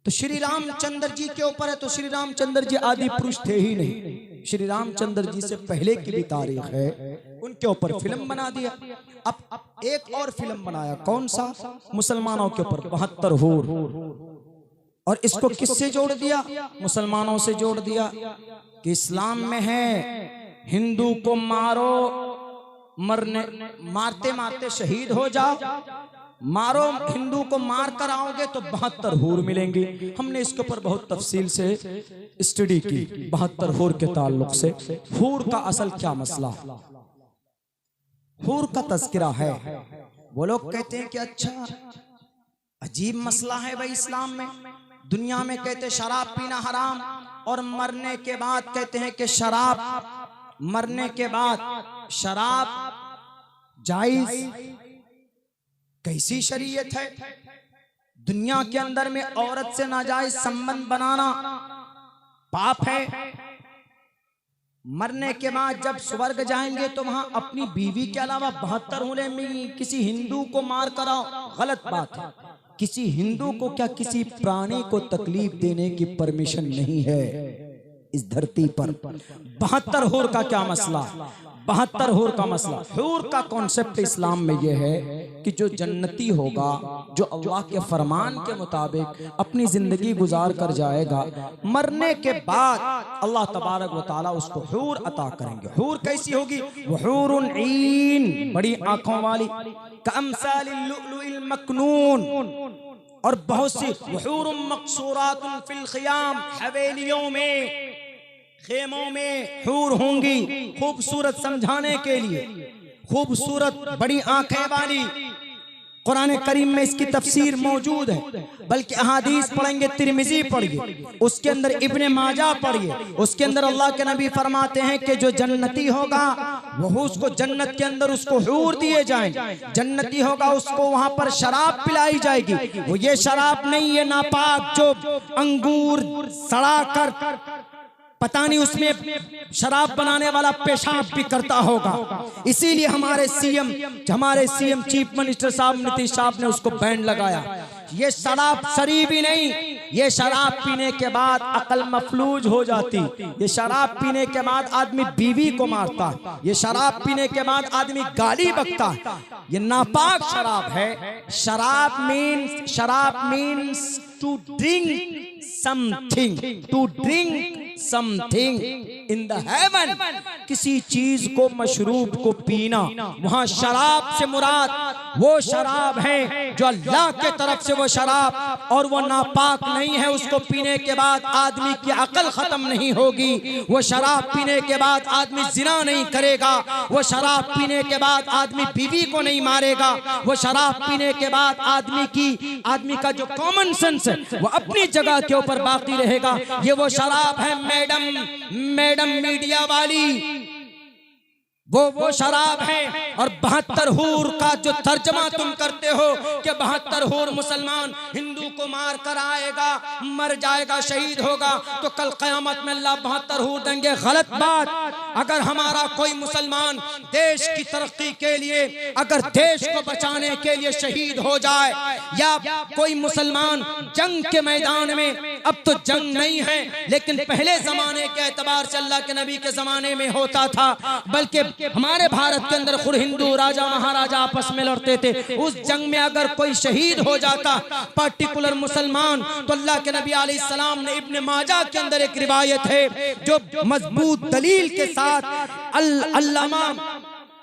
तो श्री रामचंद्र जी के ऊपर है, तो श्री रामचंद्र जी आदि पुरुष थे ही नहीं। श्री रामचंद्र जी से पहले की भी तारीख है, उनके ऊपर फिल्म बना दिया। अब एक और फिल्म बनाया, कौन सा? मुसलमानों के ऊपर 72 हूर। और इसको किससे जोड़ दिया? मुसलमानों से जोड़ दिया कि इस्लाम में है हिंदू को मारो, मारते मारते शहीद हो जाओ, मारो, हिंदू को मार कर आओगे तो 72 हूर मिलेंगे। हमने इसके ऊपर बहुत तफसील से स्टडी की 72 हूर के ताल्लुक से। हूर का असल क्या मसला, हूर का तज़किरा है। वो लोग कहते हैं कि अच्छा अजीब मसला है भाई इस्लाम में। दुनिया में कहते शराब पीना हराम, और मरने के बाद कहते हैं कि शराब, मरने के बाद शराब जायज। कैसी शरीयत है? दुनिया के अंदर में औरत से नाजायज संबंध बनाना पाप है। मरने के बाद जब स्वर्ग जाएंगे तो वहां अपनी बीवी के अलावा 72 होने में किसी हिंदू को मार कराओ, गलत बात है। किसी हिंदू को क्या किसी प्राणी को तकलीफ देने की परमिशन नहीं है इस धरती पर। 72 हूर का क्या मसला? 72 हूर का मसला, हूर का कॉन्सेप्ट इस्लाम में यह है कि जो जन्नती होगा, जो अल्लाह के फरमान के मुताबिक अपनी जिंदगी गुजार कर जाएगा, मरने के बाद अल्लाह तबारक व तआला उसको हूर अता करेंगे। हूर कैसी होगी? हूरुन ईन, बड़ी आंखों वाली, कअमसालिल लुअलुइल मकनून, और बहुत सी हूरुन मक़सूरातुन फिल ख़ियाम, हवेलियों में, खेमों में हूर होंगी, खूबसूरत समझाने के लिए, खूबसूरत बड़ी आंखें वाली। कुरान करीम में इसकी तफसीर मौजूद है, बल्कि अहादीस पढ़ेंगे, तिरमिजी पढ़िए, उसके अंदर इब्ने माजा पढ़िए, उसके अंदर अल्लाह के नबी फरमाते हैं कि जो जन्नती होगा वो उसको जन्नत के अंदर उसको हूर दिए जाएंगे। जन्नती होगा उसको वहां पर शराब पिलाई जाएगी। वो ये शराब नहीं, ये नापाक जो अंगूर सड़ा कर पता नहीं उसमें शराब बनाने वाला पेशाब भी करता होगा। इसीलिए हमारे सीएम चीफ मिनिस्टर साहब नीतीश साहब ने उसको बैन लगाया। ये शराब शरीबी नहीं, ये शराब पीने के बाद अकल मफलूज हो जाती, ये शराब पीने के बाद आदमी बीवी को मारता, ये शराब पीने के बाद आदमी गाली बकता, ये नापाक शराब है। शराब means to drink something, to drink something in the heaven, किसी चीज को, मशरूब को पीना। वहां शराब से मुराद वो शराब है जो अल्लाह के तरफ से वो शराब, और वो नापाक नहीं है। उसको पीने के बाद आदमी की अकल खत्म नहीं होगी। वो शराब पीने के बाद आदमी जिना नहीं करेगा। वो शराब पीने के बाद आदमी बीवी को नहीं मारेगा। वो शराब पीने के बाद आदमी का जो कॉमन सेंस है वो अपनी जगह के ऊपर बाकी रहेगा। ये वो शराब है मैडम मीडिया वाली, वो शराब है। और 72 हूर का जो तर्जमा तुम करते हो कि 72 हूर मुसलमान हिंदू को मार कर आएगा, मर जाएगा, शहीद होगा, तो कल क़यामत में अल्लाह 72 हूर देंगे। गलत बात। अगर हमारा कोई मुसलमान देश की तरक्की के लिए, अगर देश को बचाने के लिए शहीद हो जाए, या कोई मुसलमान जंग के मैदान में, अब तो जंग नहीं है लेकिन पहले जमाने के एतबार से अल्लाह के नबी के जमाने में होता था, बल्कि हमारे भारत के अंदर खुद हिंदू राजा महाराजा आपस में लड़ते थे। उस जंग में अगर कोई शहीद हो जाता पर्टिकुलर मुसलमान, तो अल्लाह के नबी अलैहिस्सलाम ने इब्ने माजा के अंदर एक रिवायत है जो मजबूत दलील के साथ अल्लामा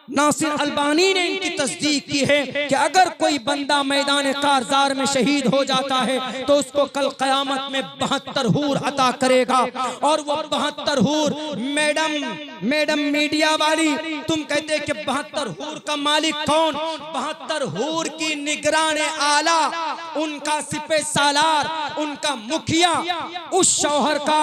नासिर अल्बानी ने इनकी तस्दीक की है कि अगर कोई बंदा मैदान कारजार में शहीद हो जाता है तो उसको कल क़यामत में 72 हूर अता करेगा। और वो 72 हूर मैडम मीडिया वाली, तुम कहते कि 72 हूर का मालिक कौन? 72 हूर की निगरान आला, उनका सिपे सालार, उनका मुखिया, उस शौहर का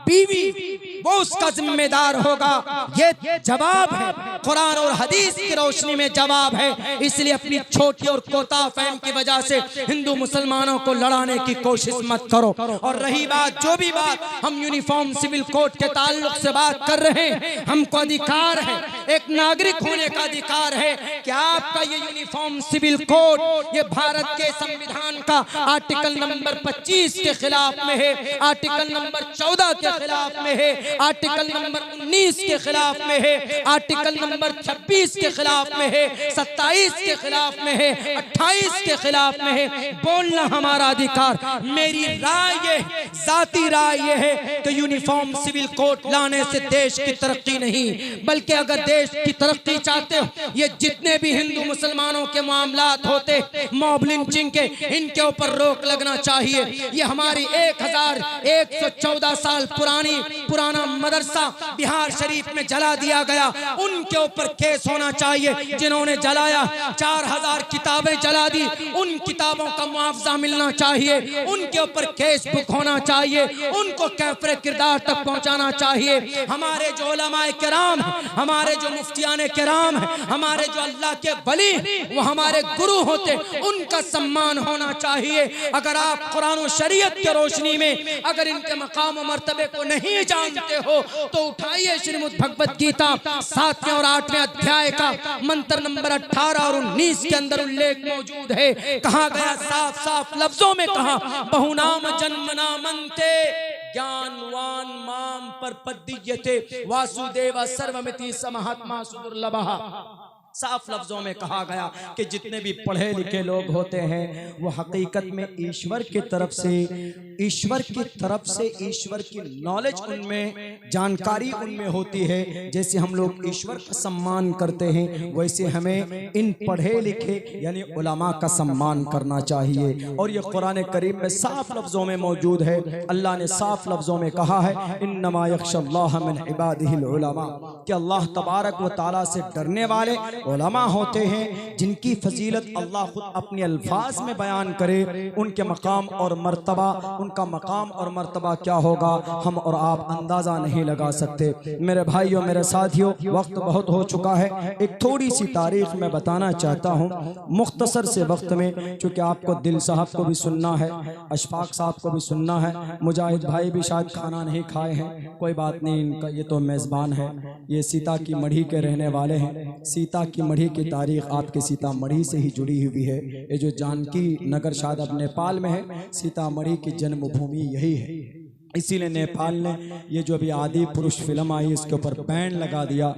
बीवी वो उसका जिम्मेदार होगा। ये जवाब है, कुरान और हदीस की रोशनी में जवाब है। इसलिए अपनी छोटी और कोताह फहम की वजह से हिंदू मुसलमानों को लड़ाने की कोशिश मत करो। और रही बात, जो भी बात हम यूनिफॉर्म सिविल कोड के ताल्लुक से बात कर रहे हैं, हमको अधिकार है, एक नागरिक होने का अधिकार है कि आपका ये यूनिफॉर्म सिविल कोड ये भारत के संविधान का आर्टिकल नंबर 25 के खिलाफ में है, आर्टिकल नंबर 14 के खिलाफ में है, आर्टिकल नंबर 19 के खिलाफ में है, आर्टिकल नंबर 26 के खिलाफ में है, 27 के खिलाफ में है, 28 के खिलाफ में है। बोलना हमारा अधिकार। मेरी राय ये, जाती राय ये है कि यूनिफॉर्म सिविल कोड लाने से देश की तरक्की नहीं, बल्कि अगर देश की तरक्की चाहते हो, ये जितने भी हिंदू मुसलमानों के मामलात होते मॉब लिंचिंग के, इनके ऊपर रोक लगना चाहिए। ये हमारी 1114 साल पुराना मदरसा बिहार शरीफ में जला दिया गया, उनके ऊपर केस होना चाहिए। जिन्होंने जलाया 4000 किताबें जला दी, उन किताबों का मुआवजा मिलना चाहिए, उनके ऊपर केस बुक होना चाहिए, उनको कैफरे किरदार तक पहुंचाना चाहिए। हमारे जो उलमाए किराम, हमारे जो मुफ्तियाने किराम है, हमारे जो अल्लाह के वली, वो हमारे गुरु होते, उनका सम्मान होना चाहिए। अगर आप कुरान और शरीयत के रोशनी में अगर इनके मकाम और मर्तबे को नहीं जानते हो तो उठाइए श्रीमद् भगवत गीता 7वें और 8वें अध्याय का मंत्र नंबर 18 और 19 के अंदर उल्लेख मौजूद है। कहा गया, साफ साफ लफ्जों में कहा, बहुनाम जन्मना मनते ज्ञानवान माम पर पद्यते वासुदेव सर्वमिति समहात्मा सुदुर्लभः। साफ लफ्जों में कहा गया कि जितने भी पढ़े लिखे लोग होते हैं वो हकीकत में ईश्वर की तरफ से ईश्वर की नॉलेज उनमें, जानकारी उनमें होती है। जैसे हम लोग ईश्वर का सम्मान करते हैं, वैसे हमें इन पढ़े लिखे यानी उलमा का सम्मान करना चाहिए। और ये कुरान करीम में साफ लफ्जों में मौजूद है। अल्लाह ने साफ लफ्जों में कहा है, इन्नमा यख्शल्लाह मिन इबादिहिल उलमा, कि अल्लाह तबारक व तआला से डरने वाले उलमा होते हैं, जिनकी फजीलत अल्लाह खुद अपने अल्फाज में बयान करे। उनके मकाम और मर्तबा, उनका मकाम और मर्तबा क्या होगा हम और आप अंदाजा नहीं लगा सकते। मेरे भाइयों, मेरे साथियों, वक्त बहुत हो चुका है। एक थोड़ी सी तारीख मैं बताना चाहता हूँ मुख्तसर से वक्त में, चूँकि आपको दिल साहब को भी सुनना है, अशफाक साहब को भी सुनना है, मुजाहिद भाई भी शायद खाना नहीं खाए हैं, कोई बात नहीं, इनका ये तो मेज़बान है, ये सीता की मढ़ी के रहने वाले हैं। सीता की मढ़ी की तारीख आपके सीतामढ़ी से ही जुड़ी हुई है। ये जो जानकी नगर शायद अब नेपाल में है, सीतामढ़ी की जन्मभूमि यही है। इसीलिए नेपाल ने ये जो अभी आदि पुरुष फिल्म आई, इसके ऊपर बैन लगा दिया।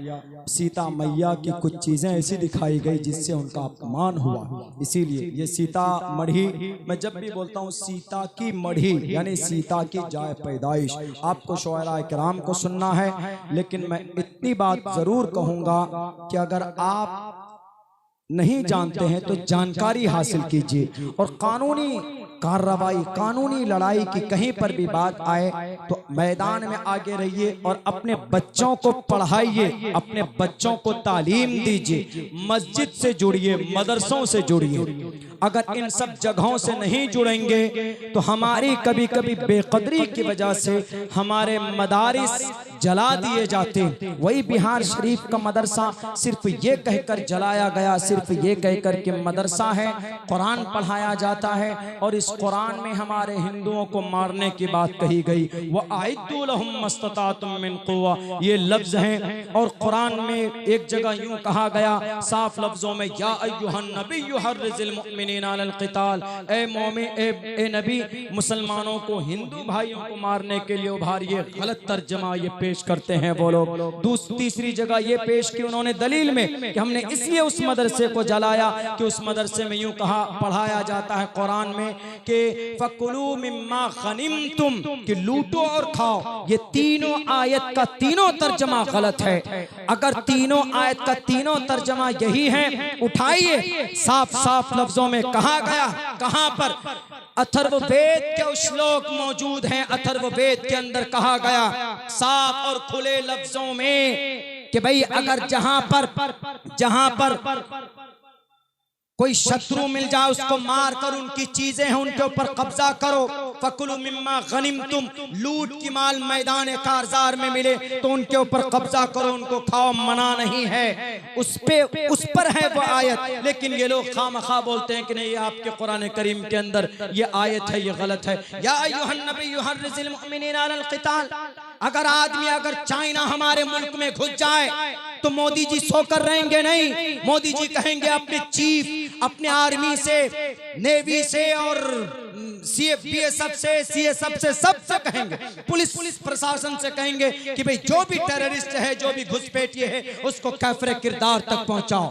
सीता मैया की कुछ चीज़ें ऐसी दिखाई गई जिससे उनका अपमान हुआ। इसीलिए ये सीता मढ़ी, मैं जब भी बोलता हूँ सीता की मढ़ी यानी सीता की जाए पैदाइश, आपको शुआरा किराम को सुनना है। लेकिन मैं इतनी बात ज़रूर कहूँगा कि अगर आप नहीं जानते हैं तो जानकारी हासिल कीजिए, और कानूनी कार्रवाई, कानूनी लड़ाई की कहीं पर भी बात आए तो मैदान में आगे रहिए और अपने बच्चों को पढ़ाइए, अपने बच्चों को तालीम दीजिए, मस्जिद से जुड़िए, मदरसों से जुड़िए। अगर इन सब जगहों से नहीं जुड़ेंगे तो हमारी कभी कभी बेकदरी की वजह से हमारे मदारिस जला दिए जाते। वही बिहार शरीफ का मदरसा सिर्फ ये कहकर जलाया गया, सिर्फ ये कहकर के मदरसा है, कुरान पढ़ाया जाता है, और इस कुरान में हमारे हिंदुओं को मारने की बात कही गई। वह आइद्दू लहुम मस्ततातुम मिन कुव्वा, ये लफ्ज हैं। और कुरान में एक जगह यूं कहा गया साफ लफ्जों में, या अय्युहन नबिय्यु हर्रिज़िल मुमिनीना अलल क़िताल, ए मोमिन, ए नबी, मुसलमानों को, हिंदू भाइयों को मारने के लिए उभारिए। गलत तर्जमा ये पेश करते हैं वो लोग। तीसरी जगह ये पेश की उन्होंने दलील में कि हमने इसलिए उस मदरसे को जलाया कि उस मदरसे में यूं कहा, पढ़ाया जाता है कुरान में कि फकुलू मिम्मा गनिमतुम, कि लूटो और खाओ। ये तीनों आयत का तीनों तर्जमा गलत है। अगर तीनों आयत का तीनों तर्जमा यही है, उठाइए, साफ साफ लफ्जों में कहा गया, कहां पर? अथर्ववेद के श्लोक मौजूद हैं। अथर्ववेद के अंदर कहा गया साफ और खुले लफ्जों में कि भाई अगर जहां पर कोई शत्रु मिल जाए उसको मार कर उनकी चीजें हैं उनके ऊपर कब्जा करो। फकुलू मिम्मा गनिमतुम, लूट की माल मैदान कारजार में मिले तो उनके ऊपर कब्जा करो, उनको खाओ, मना नहीं है। उस पर है वो आयत। लेकिन ये लोग खामखा बोलते हैं कि नहीं, ये आपके कुरान करीम के अंदर ये आयत है, ये गलत है। या अय्युहन नबी युहर्रिज़िल मुमिनीना अलल क़िताल, अगर आदमी अगर चाइना हमारे मुल्क में घुस जाए तो मोदी जी सोकर रहेंगे नहीं। मोदी जी कहेंगे अपने चीफ, अपने आर्मी से, नेवी से और बीएसएफ से, सीएसएफ से, सबसे कहेंगे, पुलिस प्रशासन से कहेंगे कि भाई जो भी टेररिस्ट है, जो भी घुसपैठिए है, उसको काफिर किरदार तक पहुंचाओ।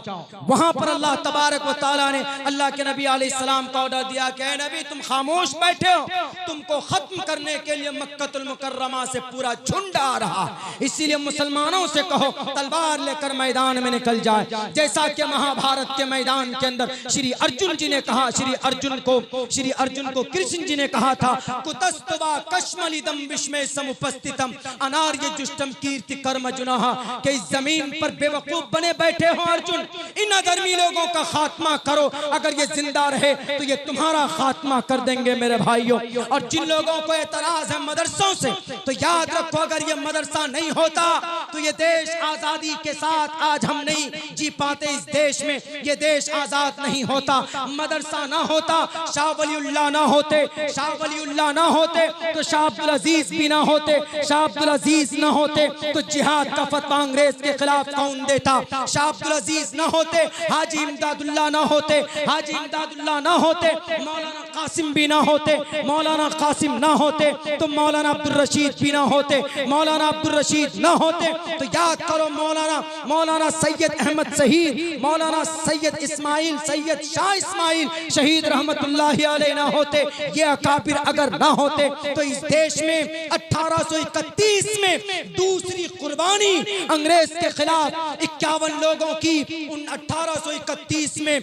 वहां पर अल्लाह तबारक व तआला ने अल्लाह के नबी अलैहिस्सलाम का ऑर्डर दिया कि ऐ नबी तुम खामोश बैठे हो, तुमको खत्म करने के लिए मक्कतुल मुकर्रमा से पूरा झुंड आ रहा, इसीलिए मुसलमानों से कहो तलवार लेकर मैदान में निकल जाए। जैसा कि महाभारत के मैदान के अंदर श्री अर्जुन जी ने कहा, श्री अर्जुन को कृष्ण जी ने कहा था, कुतस्तवा कश्मलिदम विस्मय समुपस्थितम अनार्य जुष्टम कीर्ति कर्म जुनह, कि इस जमीन पर बेवकूफ बने बैठे हो अर्जुन, इन अधर्मी लोगों का खात्मा करो, अगर ये जिंदा रहे तो ये तुम्हारा खात्मा कर देंगे मेरे भाइयों। और जिन लोगों को एतराज है मदरसों से, तो याद रखो अगर ये मदरसा नहीं होता तो ये देश आजादी के साथ आज हम नहीं जी पाते। इस देश में ये देश आजाद नहीं होता। मदरसा ना होता, शाह वलीउल्लाह ना होते, शाह वलीउल्लाह ना होते तो शाह अब्दुल अजीज भी ना होते, शाह अब्दुल अजीज ना होते तो जिहाद का फतवा अंग्रेज के खिलाफ कौन देता, शाह अब्दुल अजीज ना होते, हाजी इमदादुल्लाह ना होते, हाजी इमदादुल्लाह ना होते, मौलाना कासिम भी ना होते, मौलाना कासिम ना होते तो मौलाना अब्दुल रशीद भी ना होते, मौलाना अब्दुल रशीद ना होते तो याद करो मौलाना सैयद अहमद शहीद, मौलाना सैयद इस्माइल, सैयद शाह इस्माइल शहीद रहमतुल्लाहि अलैहि ना होते। ये अकाबिर अगर ना होते तो इस देश में 1831 में दूसरी कुर्बानी अंग्रेज के खिलाफ 51 लोगों की, उन 1831 में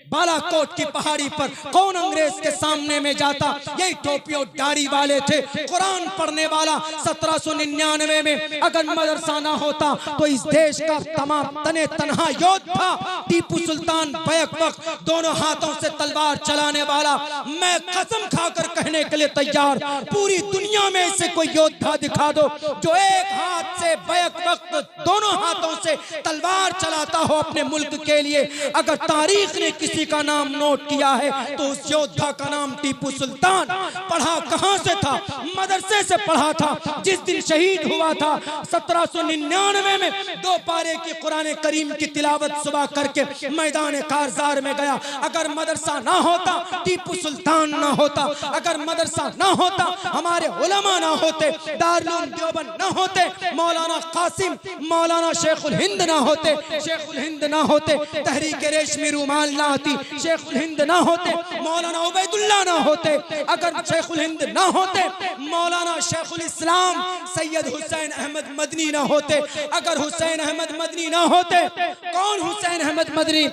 बालाकोट की पहाड़ी पर कौन अंग्रेज के सामने में जाता? यही टोपी और दाढ़ी वाले थे। कुरान पढ़ने वाला 1799 में अगर मदरसा ना होता तो इस देश का तमाम तने तनहा योद्धा टीपू सुल्तान बैक वक्त दोनों हाथों से तलवार चलाने वाला, मैं कसम खाकर कहने के लिए तैयार, पूरी दुनिया में से कोई योद्धा दिखा दो जो एक हाथ से बैक वक्त दोनों हाथों से तलवार चलाता हो अपने मुल्क के लिए। अगर तारीख ने किसी का नाम नोट किया है तो उस योद्धा का नाम टीपू सुल्तान। पढ़ा कहां से था? मदरसे से पढ़ा था। जिस दिन शहीद हुआ था 1799 में 2 पारे की कुरान करीम की तिलावत सुबह करके मैदान कारजार में गया। अगर मदरसा ना होता, टीपू सुल्तान ना होता, अगर मदरसा ना होता, हमारे उलमा ना होते, दारुल देवबंद ना होते, मौलाना कासिम, मौलाना शेखुल हिंद ना होते, शेखुल हिंद ना होते, तहरीक रेशमी रूमाल ना आती, शेखुल हिंद ना होते, मौलाना उबैदुल्लाह ना होते, अगर शेखुल हिंद ना होते, मौलाना शेखुल इस्लाम सैयद हुसैन अहमद मदनी ना होते, अगर हुसैन अहमद मदनी ना होते, कौन हुसैन अहमद मदनी?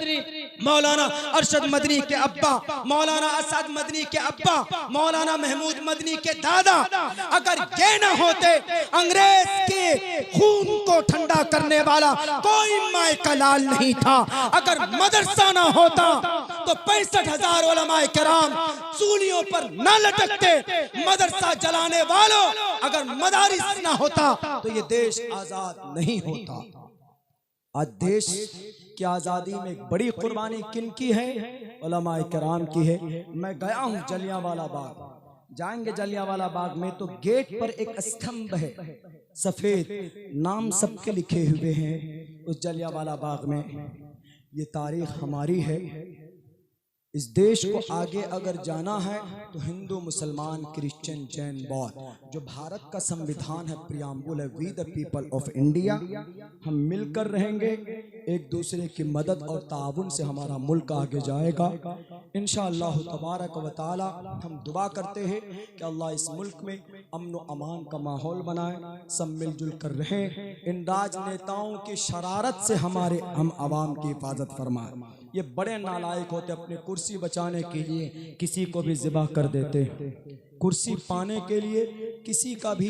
मौलाना अरशद मदनी के अब्बा, मौलाना असद मदनी के अब्बा, मौलाना महमूद मदनी के दादा। अगर ये ना होते, अंग्रेज के खून को ठंडा करने वाला कोई माए का लाल नहीं था। अगर मदरसा ना होता तो 65,000 उलमाए किराम सूलियों पर न लटकते। मदरसा जलाने वालों, अगर मदारिस ना होता तो ये देश आजाद नहीं होता। आज देश की आजादी में एक बड़ी कुर्बानी किन की है? उलमाए किराम की है। मैं गया हूँ जलियांवाला बाग, जाएंगे जलियांवाला बाग में तो गेट पर एक स्तंभ है सफेद, नाम सबके लिखे हुए हैं उस जलियांवाला बाग में। ये तारीख हमारी है। इस देश को आगे अगर जाना है तो हिंदू, मुसलमान, क्रिश्चियन, जैन, बौद्ध, जो भारत का संविधान है, प्रियम्बुल है, we the people of India, हम मिलकर रहेंगे। एक दूसरे की मदद और ताउन से हमारा मुल्क आगे जाएगा इंशाअल्लाह तबारक व तआला। हम दुआ करते हैं कि अल्लाह इस मुल्क में अमन व अमान का माहौल बनाए, सब मिलजुल कर रहें। इन राजनेताओं की शरारत से हम आवाम की हिफाजत फरमाए। ये बड़े नालायक होते, अपनी कुर्सी बचाने के लिए किसी को भी ज़िबा कर देते हैं, कुर्सी पाने के लिए किसी का भी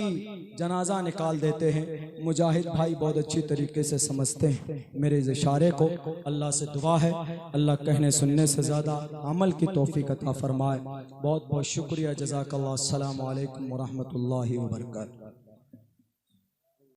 जनाजा निकाल देते हैं। मुजाहिद भाई बहुत अच्छी तरीके से समझते हैं मेरे इस इशारे को। अल्लाह से दुआ है अल्लाह कहने सुनने से ज़्यादा अमल की तौफीक अता फरमाए। बहुत बहुत शुक्रिया, जज़ाकल्लाह। अस्सलामु अलैकुम व रहमतुल्लाहि व बरकातहू।